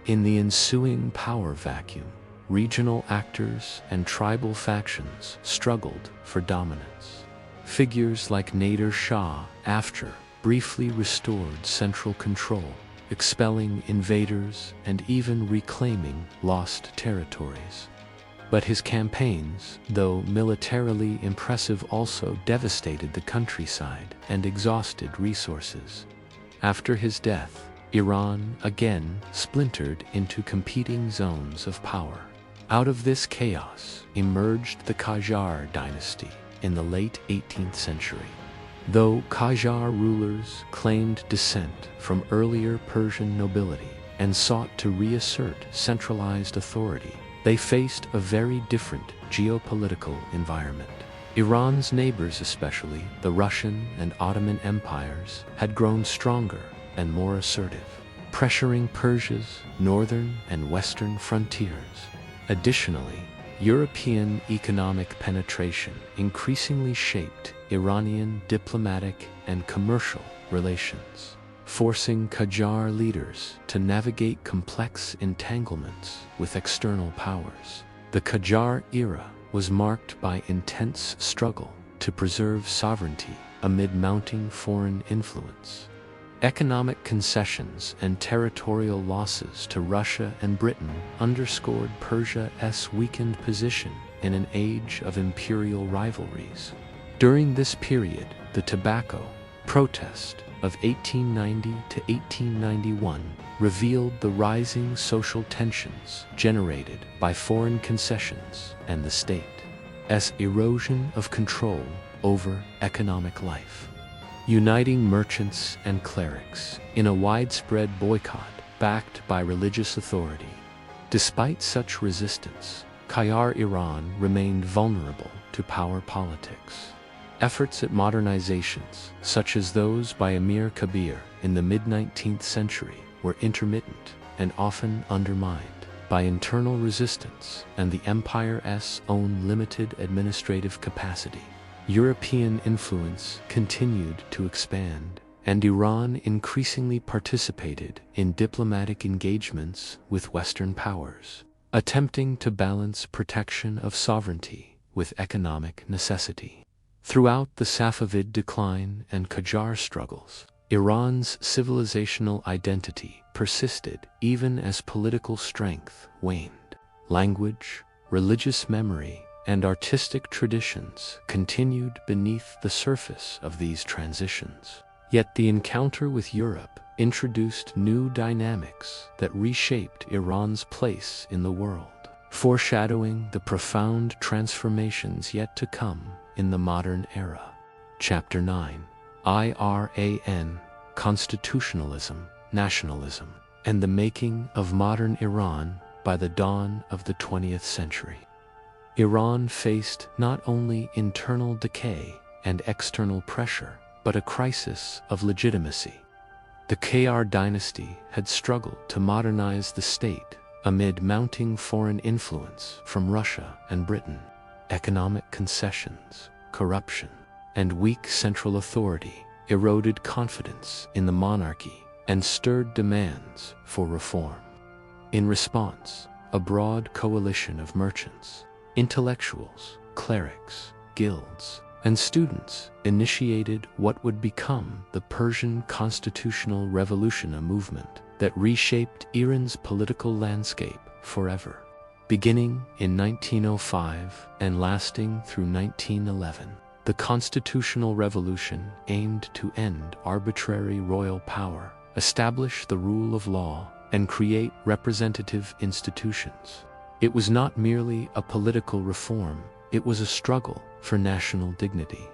In the ensuing power vacuum, regional actors and tribal factions struggled for dominance. Figures like Nader Shah after briefly restored central control, expelling invaders and even reclaiming lost territories. But his campaigns, though militarily impressive, also devastated the countryside and exhausted resources. After his death, Iran again splintered into competing zones of power. Out of this chaos emerged the Qajar dynasty in the late 18th century. Though Qajar rulers claimed descent from earlier Persian nobility and sought to reassert centralized authority, they faced a very different geopolitical environment. Iran's neighbors, especially the Russian and Ottoman empires, had grown stronger and more assertive. pressuring Persia's northern and western frontiers. Additionally, European economic penetration increasingly shaped Iranian diplomatic and commercial relations, forcing Qajar leaders to navigate complex entanglements with external powers. The Qajar era was marked by intense struggle to preserve sovereignty amid mounting foreign influence. Economic concessions and territorial losses to Russia and Britain underscored Persia's weakened position in an age of imperial rivalries. During this period, the tobacco protest of 1890 to 1891 revealed the rising social tensions generated by foreign concessions and the state's erosion of control over economic life, uniting merchants and clerics in a widespread boycott backed by religious authority. Despite such resistance, Qajar Iran remained vulnerable to power politics. Efforts at modernizations, such as those by Emir Kabir in the mid-19th century, were intermittent and often undermined by internal resistance and the empire's own limited administrative capacity. European influence continued to expand, and Iran increasingly participated in diplomatic engagements with Western powers, attempting to balance protection of sovereignty with economic necessity. Throughout the Safavid decline and Qajar struggles, Iran's civilizational identity persisted even as political strength waned. Language, religious memory, and artistic traditions continued beneath the surface of these transitions. Yet the encounter with Europe introduced new dynamics that reshaped Iran's place in the world, foreshadowing the profound transformations yet to come in the modern era. Chapter 9. Iran, Constitutionalism, Nationalism, and the Making of Modern Iran by the Dawn of the 20th Century. Iran faced not only internal decay and external pressure, but a crisis of legitimacy. The Qajar dynasty had struggled to modernize the state amid mounting foreign influence from Russia and Britain. Economic concessions, corruption, and weak central authority eroded confidence in the monarchy and stirred demands for reform. In response, a broad coalition of merchants, intellectuals, clerics, guilds, and students initiated what would become the Persian Constitutional Revolution, a movement that reshaped Iran's political landscape forever. Beginning in 1905 and lasting through 1911, the Constitutional Revolution aimed to end arbitrary royal power, establish the rule of law, and create representative institutions. It was not merely a political reform, it was a struggle for national dignity,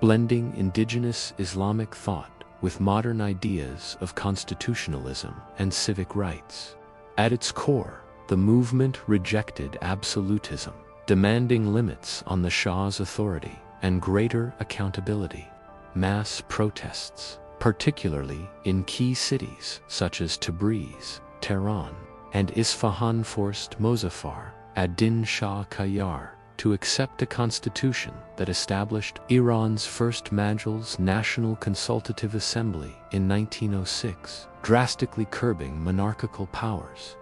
blending indigenous Islamic thought with modern ideas of constitutionalism and civic rights. At its core, the movement rejected absolutism, demanding limits on the Shah's authority and greater accountability. Mass protests, particularly in key cities such as Tabriz, Tehran, and Isfahan, forced Mozaffar ad-Din Shah Qajar to accept a constitution that established Iran's first Majlis National Consultative Assembly in 1906, drastically curbing monarchical powers.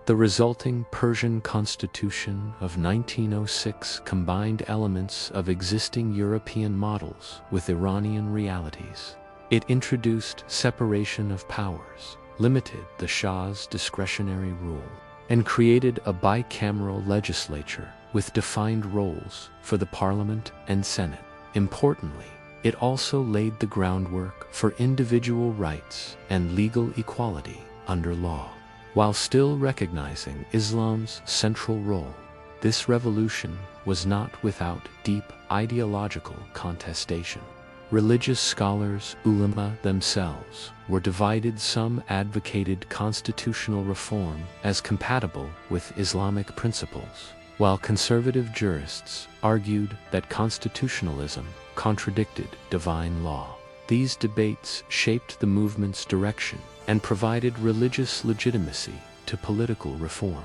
The resulting Persian constitution of 1906 combined elements of existing European models with Iranian realities. It introduced separation of powers, limited the Shah's discretionary rule, and created a bicameral legislature with defined roles for the parliament and senate. Importantly, it also laid the groundwork for individual rights and legal equality under law. While still recognizing Islam's central role, this revolution was not without deep ideological contestation. Religious scholars, ulama themselves, were divided. Some advocated constitutional reform as compatible with Islamic principles, while conservative jurists argued that constitutionalism contradicted divine law. These debates shaped the movement's direction and provided religious legitimacy to political reform.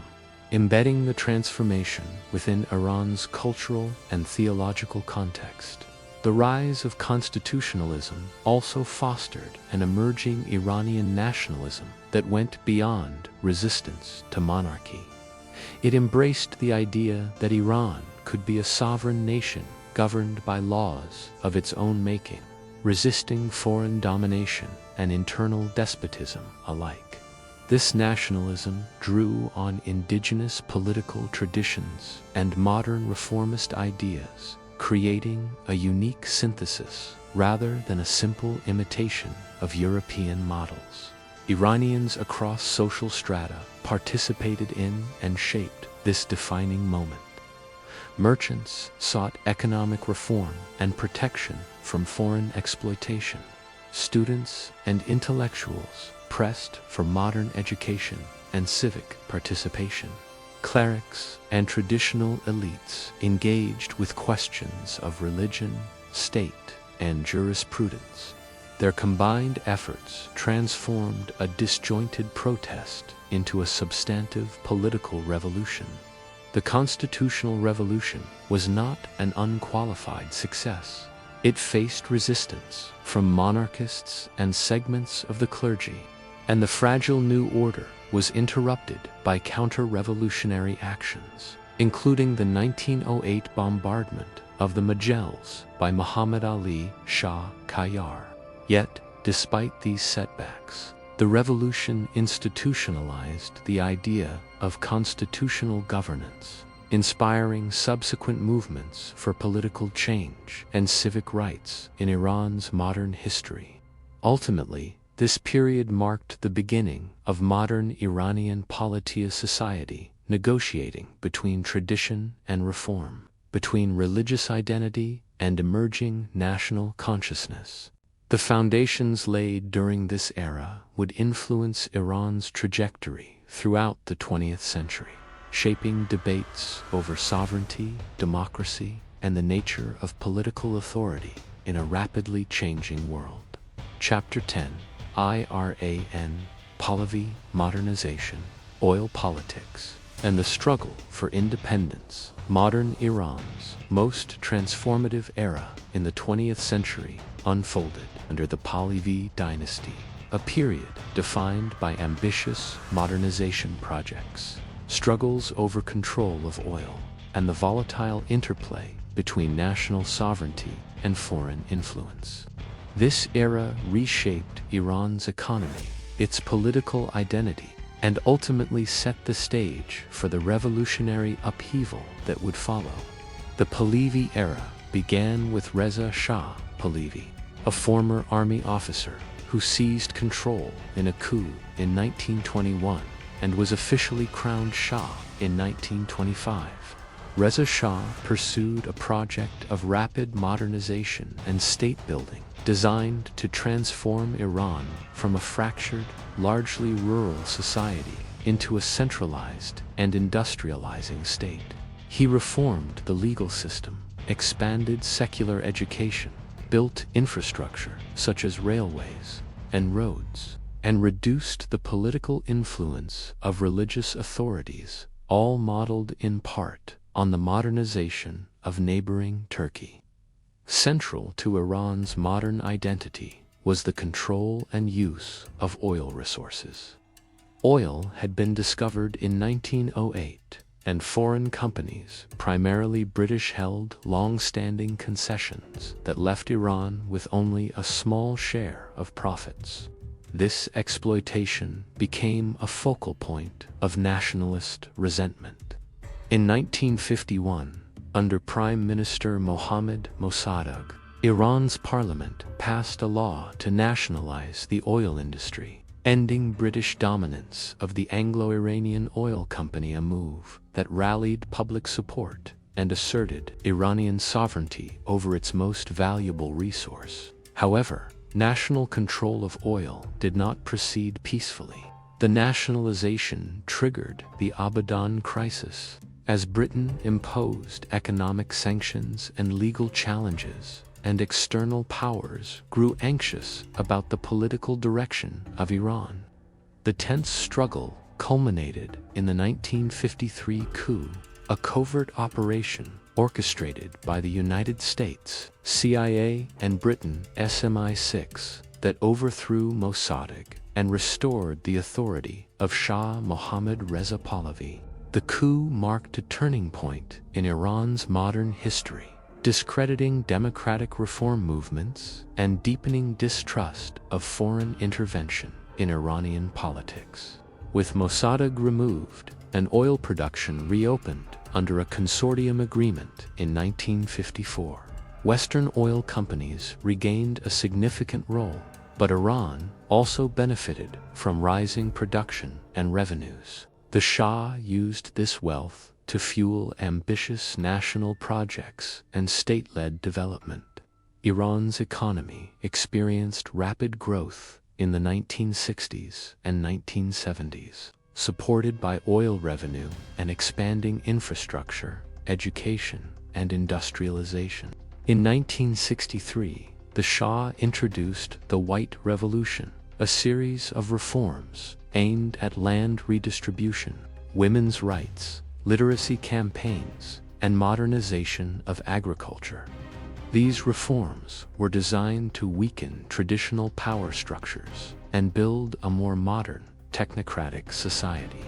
Embedding the transformation within Iran's cultural and theological context. The rise of constitutionalism also fostered an emerging Iranian nationalism that went beyond resistance to monarchy. It embraced the idea that Iran could be a sovereign nation governed by laws of its own making, resisting foreign domination and internal despotism alike. This nationalism drew on indigenous political traditions and modern reformist ideas, creating a unique synthesis rather than a simple imitation of European models. Iranians across social strata participated in and shaped this defining moment. Merchants sought economic reform and protection from foreign exploitation. Students and intellectuals pressed for modern education and civic participation. Clerics and traditional elites engaged with questions of religion, state, and jurisprudence. Their combined efforts transformed a disjointed protest into a substantive political revolution. The constitutional revolution was not an unqualified success. It faced resistance from monarchists and segments of the clergy, and the fragile new order was interrupted by counter-revolutionary actions, including the 1908 bombardment of the Majels by Muhammad Ali Shah Qajar. Yet, despite these setbacks, the revolution institutionalized the idea of constitutional governance, inspiring subsequent movements for political change and civic rights in Iran's modern history. Ultimately, this period marked the beginning of modern Iranian polity society, negotiating between tradition and reform, between religious identity and emerging national consciousness. The foundations laid during this era would influence Iran's trajectory throughout the 20th century, shaping debates over sovereignty, democracy, and the nature of political authority in a rapidly changing world. Chapter 10: Iran, Pahlavi Modernization, Oil Politics, and the Struggle for Independence. Modern Iran's most transformative era in the 20th century unfolded under the Pahlavi dynasty, a period defined by ambitious modernization projects, struggles over control of oil, and the volatile interplay between national sovereignty and foreign influence. This era reshaped Iran's economy, its political identity, and ultimately set the stage for the revolutionary upheaval that would follow. The Pahlavi era began with Reza Shah Pahlavi, a former army officer who seized control in a coup in 1921 and was officially crowned Shah in 1925. Reza Shah pursued a project of rapid modernization and state-building designed to transform Iran from a fractured, largely rural society into a centralized and industrializing state. He reformed the legal system, expanded secular education, built infrastructure such as railways and roads, and reduced the political influence of religious authorities, all modeled in part on the modernization of neighboring Turkey. Central to Iran's modern identity was the control and use of oil resources. Oil had been discovered in 1908, and foreign companies, primarily British, held long-standing concessions that left Iran with only a small share of profits. This exploitation became a focal point of nationalist resentment. In 1951, under Prime Minister Mohammad Mossadegh, Iran's parliament passed a law to nationalize the oil industry, ending British dominance of the Anglo-Iranian Oil Company, a move that rallied public support and asserted Iranian sovereignty over its most valuable resource. However, national control of oil did not proceed peacefully. The nationalization triggered the Abadan crisis, as Britain imposed economic sanctions and legal challenges, and external powers grew anxious about the political direction of Iran. The tense struggle culminated in the 1953 coup, a covert operation orchestrated by the United States, CIA, and Britain SMI6 that overthrew Mossadegh and restored the authority of Shah Mohammad Reza Pahlavi. The coup marked a turning point in Iran's modern history, discrediting democratic reform movements and deepening distrust of foreign intervention in Iranian politics. With Mossadegh removed and oil production reopened under a consortium agreement in 1954, Western oil companies regained a significant role, but Iran also benefited from rising production and revenues. The Shah used this wealth to fuel ambitious national projects and state-led development. Iran's economy experienced rapid growth in the 1960s and 1970s, supported by oil revenue and expanding infrastructure, education, and industrialization. In 1963, the Shah introduced the White Revolution, a series of reforms aimed at land redistribution, women's rights, literacy campaigns, and modernization of agriculture. These reforms were designed to weaken traditional power structures and build a more modern, technocratic society.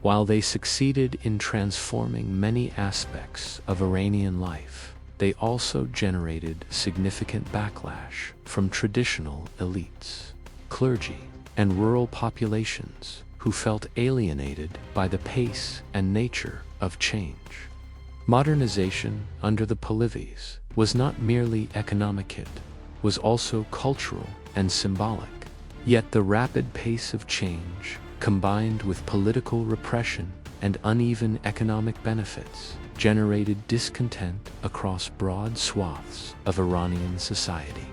While they succeeded in transforming many aspects of Iranian life, they also generated significant backlash from traditional elites, clergy, and rural populations who felt alienated by the pace and nature of change. Modernization under the Pahlavis was not merely economic, it was also cultural and symbolic. Yet the rapid pace of change, combined with political repression and uneven economic benefits, generated discontent across broad swaths of Iranian society.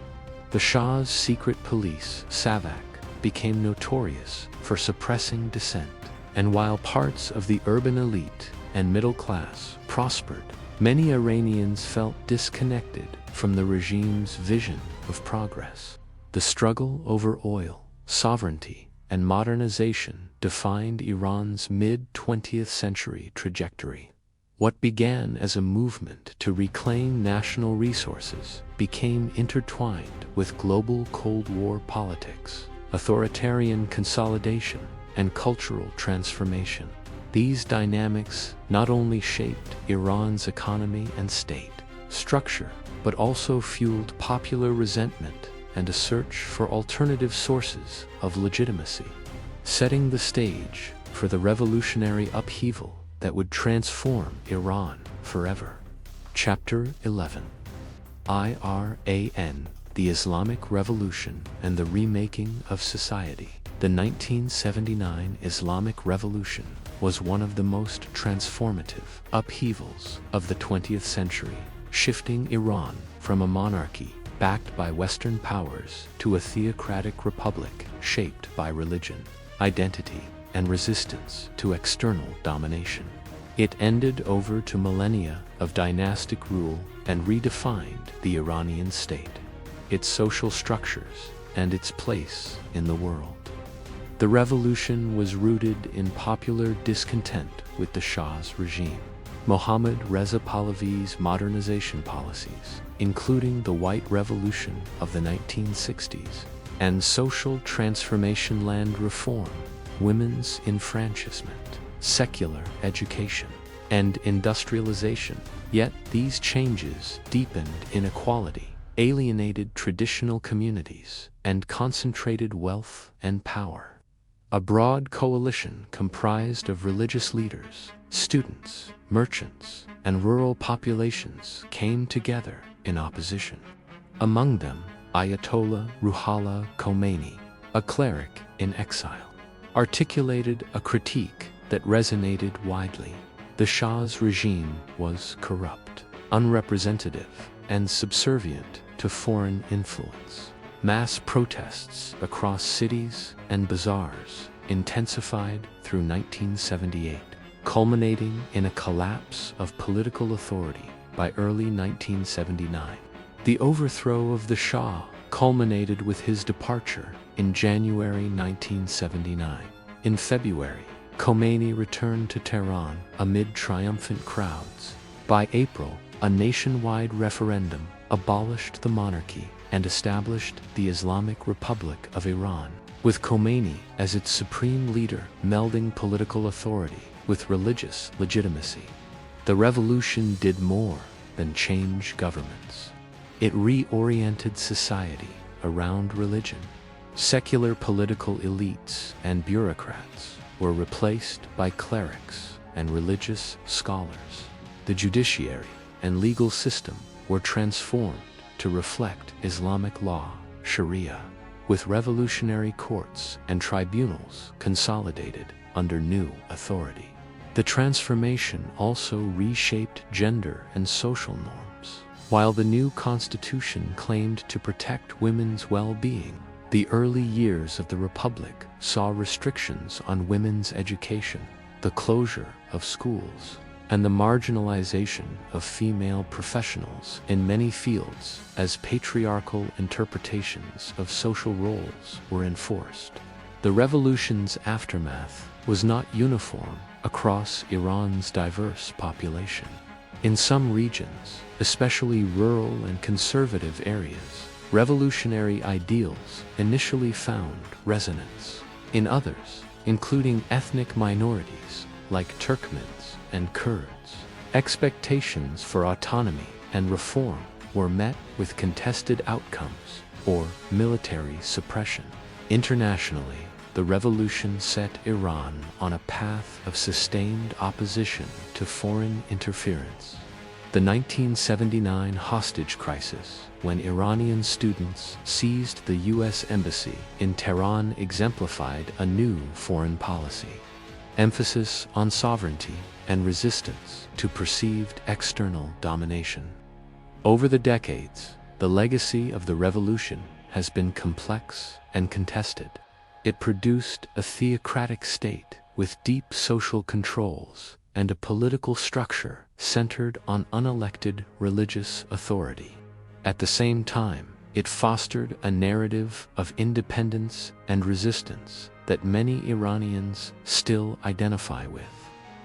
The Shah's secret police, Savak, became notorious for suppressing dissent, and while parts of the urban elite and middle class prospered, many Iranians felt disconnected from the regime's vision of progress. The struggle over oil, sovereignty, and modernization defined Iran's mid-20th century trajectory. What began as a movement to reclaim national resources became intertwined with global Cold War politics, authoritarian consolidation, and cultural transformation. These dynamics not only shaped Iran's economy and state structure, but also fueled popular resentment and a search for alternative sources of legitimacy, setting the stage for the revolutionary upheaval that would transform Iran forever. Chapter 11. Iran, the Islamic Revolution and the Remaking of Society. The 1979 Islamic Revolution was one of the most transformative upheavals of the 20th century, shifting Iran from a monarchy backed by Western powers to a theocratic republic shaped by religion, identity, and resistance to external domination. It ended over to millennia of dynastic rule and redefined the Iranian state, its social structures, and its place in the world. The revolution was rooted in popular discontent with the Shah's regime. Mohammad Reza Pahlavi's modernization policies, including the White Revolution of the 1960s, and social transformation, land reform, women's enfranchisement, secular education, and industrialization. Yet these changes deepened inequality, alienated traditional communities, and concentrated wealth and power. A broad coalition comprised of religious leaders, students, merchants, and rural populations came together in opposition. Among them, Ayatollah Ruhollah Khomeini, a cleric in exile, articulated a critique that resonated widely. The Shah's regime was corrupt, unrepresentative, and subservient to foreign influence. Mass protests across cities and bazaars intensified through 1978, culminating in a collapse of political authority by early 1979. The overthrow of the Shah culminated with his departure in January 1979, In February, Khomeini returned to Tehran amid triumphant crowds. By April, a nationwide referendum abolished the monarchy and established the Islamic Republic of Iran, with Khomeini as its supreme leader, melding political authority with religious legitimacy. The revolution did more than change governments. It reoriented society around religion. Secular political elites and bureaucrats were replaced by clerics and religious scholars. The judiciary and legal system were transformed to reflect Islamic law, Sharia, with revolutionary courts and tribunals consolidated under new authority. The transformation also reshaped gender and social norms. While the new constitution claimed to protect women's well-being, the early years of the Republic saw restrictions on women's education, the closure of schools, and the marginalization of female professionals in many fields as patriarchal interpretations of social roles were enforced. The revolution's aftermath was not uniform across Iran's diverse population. In some regions, especially rural and conservative areas, revolutionary ideals initially found resonance. In others, including ethnic minorities like Turkmens and Kurds, expectations for autonomy and reform were met with contested outcomes or military suppression. Internationally, the revolution set Iran on a path of sustained opposition to foreign interference. The 1979 hostage crisis, when Iranian students seized the U.S. embassy in Tehran, exemplified a new foreign policy. Emphasis on sovereignty and resistance to perceived external domination. Over the decades, the legacy of the revolution has been complex and contested. It produced a theocratic state with deep social controls and a political structure centered on unelected religious authority. At the same time, it fostered a narrative of independence and resistance that many Iranians still identify with.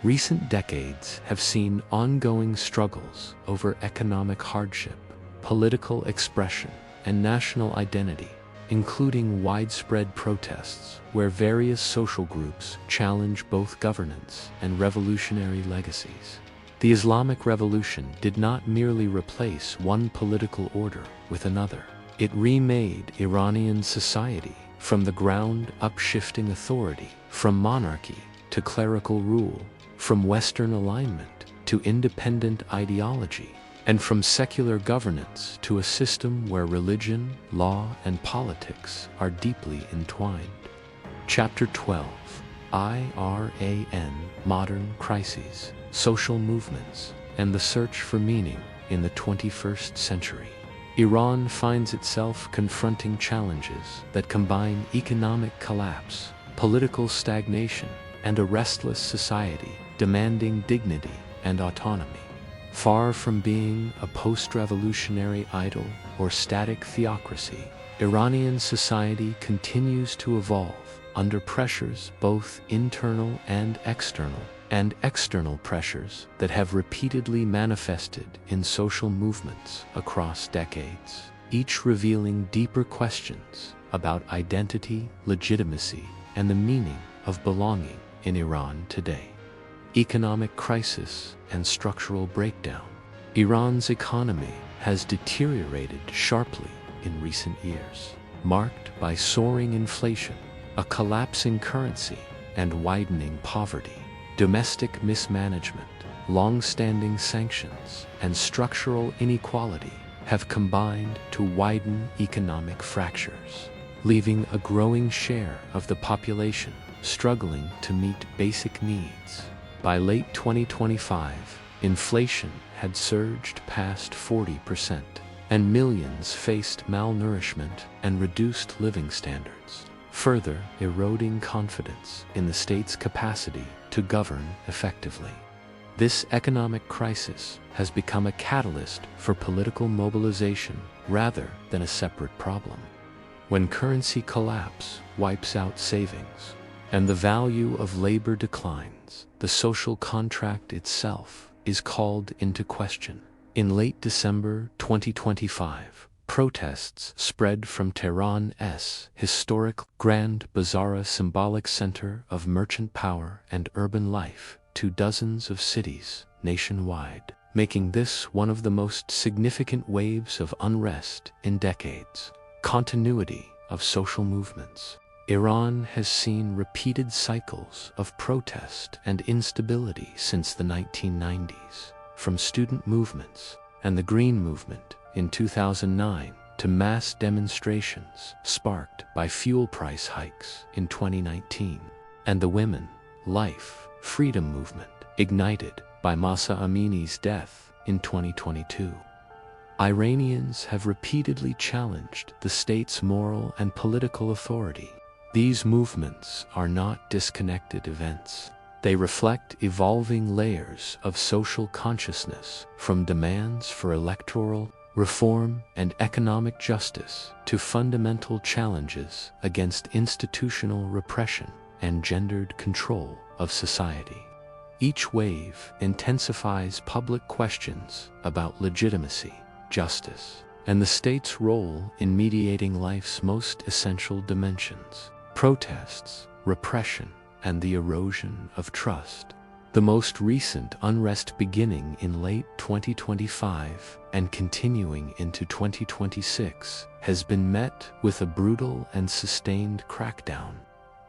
Recent decades have seen ongoing struggles over economic hardship, political expression, and national identity, including widespread protests where various social groups challenge both governance and revolutionary legacies. The Islamic Revolution did not merely replace one political order with another. It remade Iranian society from the ground up, shifting authority from monarchy to clerical rule, from Western alignment to independent ideology, and from secular governance to a system where religion, law, and politics are deeply entwined. Chapter 12: Iran, Modern Crises, Social Movements, and the Search for Meaning in the 21st Century. Iran finds itself confronting challenges that combine economic collapse, political stagnation, and a restless society demanding dignity and autonomy. Far from being a post-revolutionary idol or static theocracy, Iranian society continues to evolve under pressures both internal and external pressures that have repeatedly manifested in social movements across decades, each revealing deeper questions about identity, legitimacy, and the meaning of belonging in Iran today. Economic crisis and structural breakdown. Iran's economy has deteriorated sharply in recent years, marked by soaring inflation, a collapsing currency, and widening poverty. Domestic mismanagement, long-standing sanctions, and structural inequality have combined to widen economic fractures, leaving a growing share of the population struggling to meet basic needs. By late 2025, inflation had surged past 40%, and millions faced malnourishment and reduced living standards, further eroding confidence in the state's capacity to govern effectively. This economic crisis has become a catalyst for political mobilization rather than a separate problem. When currency collapse wipes out savings, and the value of labor declines. The social contract itself is called into question. In late December 2025, protests spread from Tehran's historic Grand Bazaar, symbolic center of merchant power and urban life, to dozens of cities nationwide, making this one of the most significant waves of unrest in decades. Continuity of social movements. Iran has seen repeated cycles of protest and instability since the 1990s, from student movements and the Green Movement in 2009 to mass demonstrations sparked by fuel price hikes in 2019, and the Women, Life, Freedom movement ignited by Mahsa Amini's death in 2022. Iranians have repeatedly challenged the state's moral and political authority. These movements are not disconnected events. They reflect evolving layers of social consciousness, from demands for electoral reform and economic justice to fundamental challenges against institutional repression and gendered control of society. Each wave intensifies public questions about legitimacy, justice, and the state's role in mediating life's most essential dimensions: protests, repression, and the erosion of trust. The most recent unrest, beginning in late 2025 and continuing into 2026, has been met with a brutal and sustained crackdown.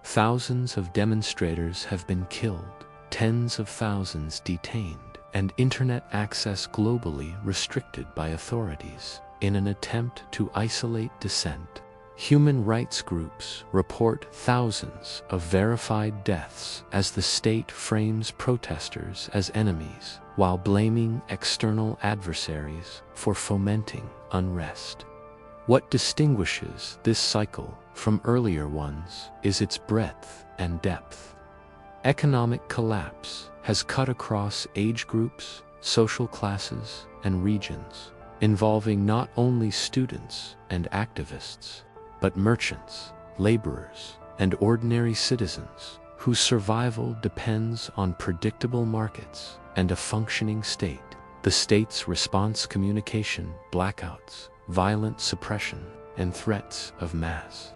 Thousands of demonstrators have been killed, tens of thousands detained, and internet access globally restricted by authorities in an attempt to isolate dissent. Human rights groups report thousands of verified deaths as the state frames protesters as enemies, while blaming external adversaries for fomenting unrest. What distinguishes this cycle from earlier ones is its breadth and depth. Economic collapse has cut across age groups, social classes, and regions, involving not only students and activists, but merchants, laborers, and ordinary citizens whose survival depends on predictable markets and a functioning state. The state's response: communication blackouts, violent suppression, and threats of mass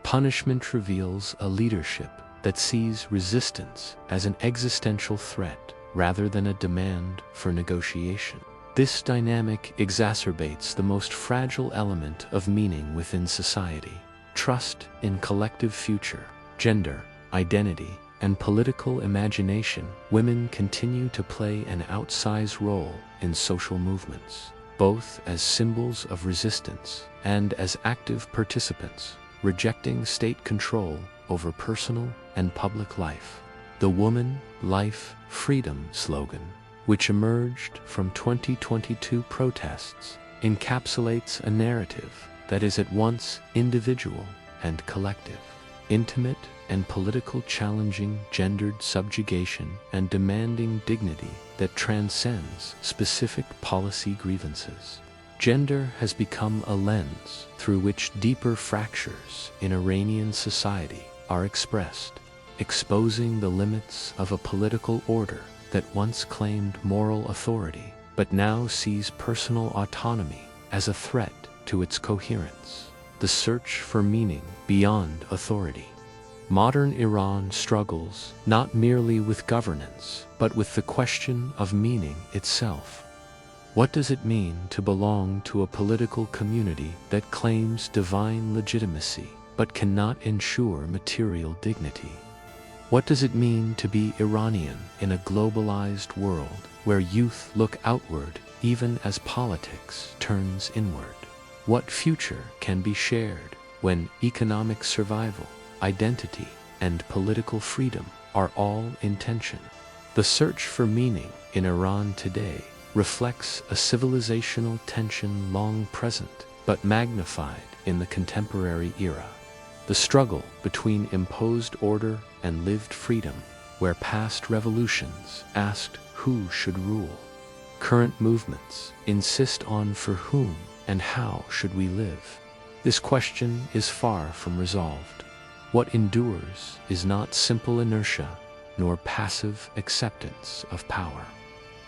punishment reveals a leadership that sees resistance as an existential threat rather than a demand for negotiation. This dynamic exacerbates the most fragile element of meaning within society: trust in collective future. Gender, identity, and political imagination. Women continue to play an outsized role in social movements, both as symbols of resistance and as active participants, rejecting state control over personal and public life. The Woman, Life, Freedom slogan, which emerged from 2022 protests, encapsulates a narrative that is at once individual and collective, intimate and political, challenging gendered subjugation and demanding dignity that transcends specific policy grievances. Gender has become a lens through which deeper fractures in Iranian society are expressed, exposing the limits of a political order that once claimed moral authority, but now sees personal autonomy as a threat to its coherence. The search for meaning beyond authority. Modern Iran struggles not merely with governance, but with the question of meaning itself. What does it mean to belong to a political community that claims divine legitimacy, but cannot ensure material dignity? What does it mean to be Iranian in a globalized world where youth look outward even as politics turns inward? What future can be shared when economic survival, identity, and political freedom are all in tension? The search for meaning in Iran today reflects a civilizational tension long present, but magnified in the contemporary era. The struggle between imposed order and lived freedom, where past revolutions asked who should rule. Current movements insist on for whom and how should we live. This question is far from resolved. What endures is not simple inertia, nor passive acceptance of power.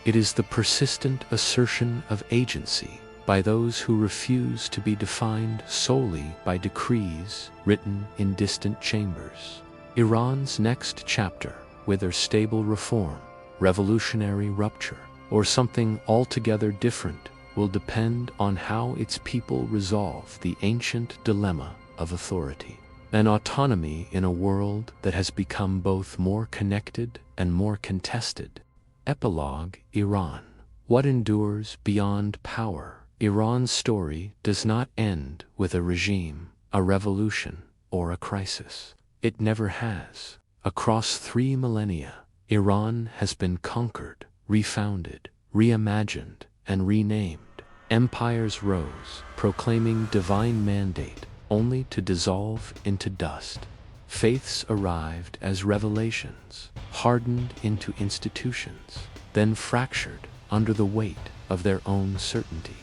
It is the persistent assertion of agency by those who refuse to be defined solely by decrees written in distant chambers. Iran's next chapter, whether stable reform, revolutionary rupture, or something altogether different, will depend on how its people resolve the ancient dilemma of authority and autonomy in a world that has become both more connected and more contested. Epilogue: Iran. What endures beyond power? Iran's story does not end with a regime, a revolution, or a crisis. It never has. Across 3 millennia, Iran has been conquered, refounded, reimagined, and renamed. Empires rose, proclaiming divine mandate, only to dissolve into dust. Faiths arrived as revelations, hardened into institutions, then fractured under the weight of their own certainty.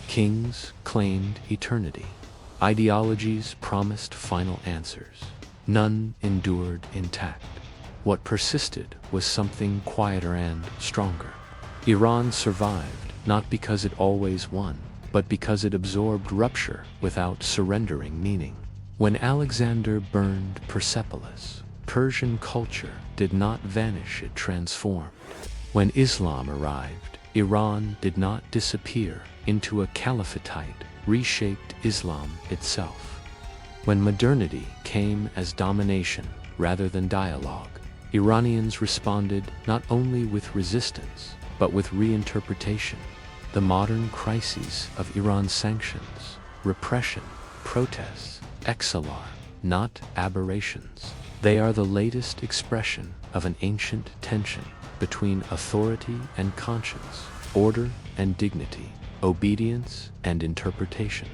Kings claimed eternity. Ideologies promised final answers. None endured intact. What persisted was something quieter and stronger. Iran survived not because it always won, but because it absorbed rupture without surrendering meaning. When Alexander burned Persepolis, Persian culture did not vanish, it transformed. When Islam arrived, Iran did not disappear into a caliphatite, reshaped Islam itself. When modernity came as domination rather than dialogue, Iranians responded not only with resistance, but with reinterpretation. The modern crises of Iran's sanctions, repression, protests, XLR, not aberrations. They are the latest expression of an ancient tension between authority and conscience, order and dignity, obedience and interpretation.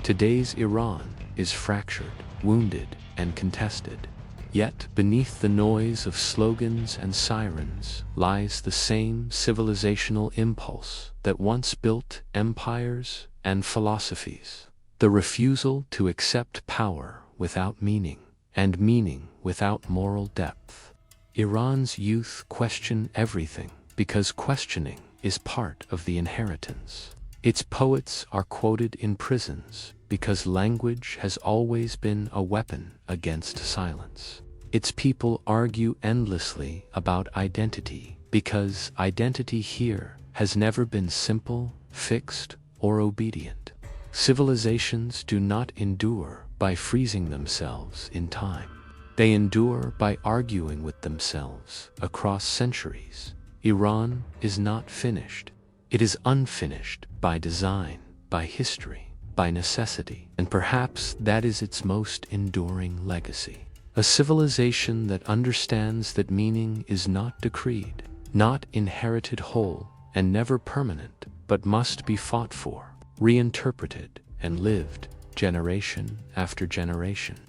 Today's Iran is fractured, wounded, and contested. Yet beneath the noise of slogans and sirens lies the same civilizational impulse that once built empires and philosophies. The refusal to accept power without meaning, and meaning without moral depth. Iran's youth question everything because questioning is part of the inheritance. Its poets are quoted in prisons because language has always been a weapon against silence. Its people argue endlessly about identity because identity here has never been simple, fixed, or obedient. Civilizations do not endure by freezing themselves in time. They endure by arguing with themselves across centuries. Iran is not finished. It is unfinished by design, by history, by necessity, and perhaps that is its most enduring legacy. A civilization that understands that meaning is not decreed, not inherited whole, and never permanent, but must be fought for, reinterpreted, and lived generation after generation.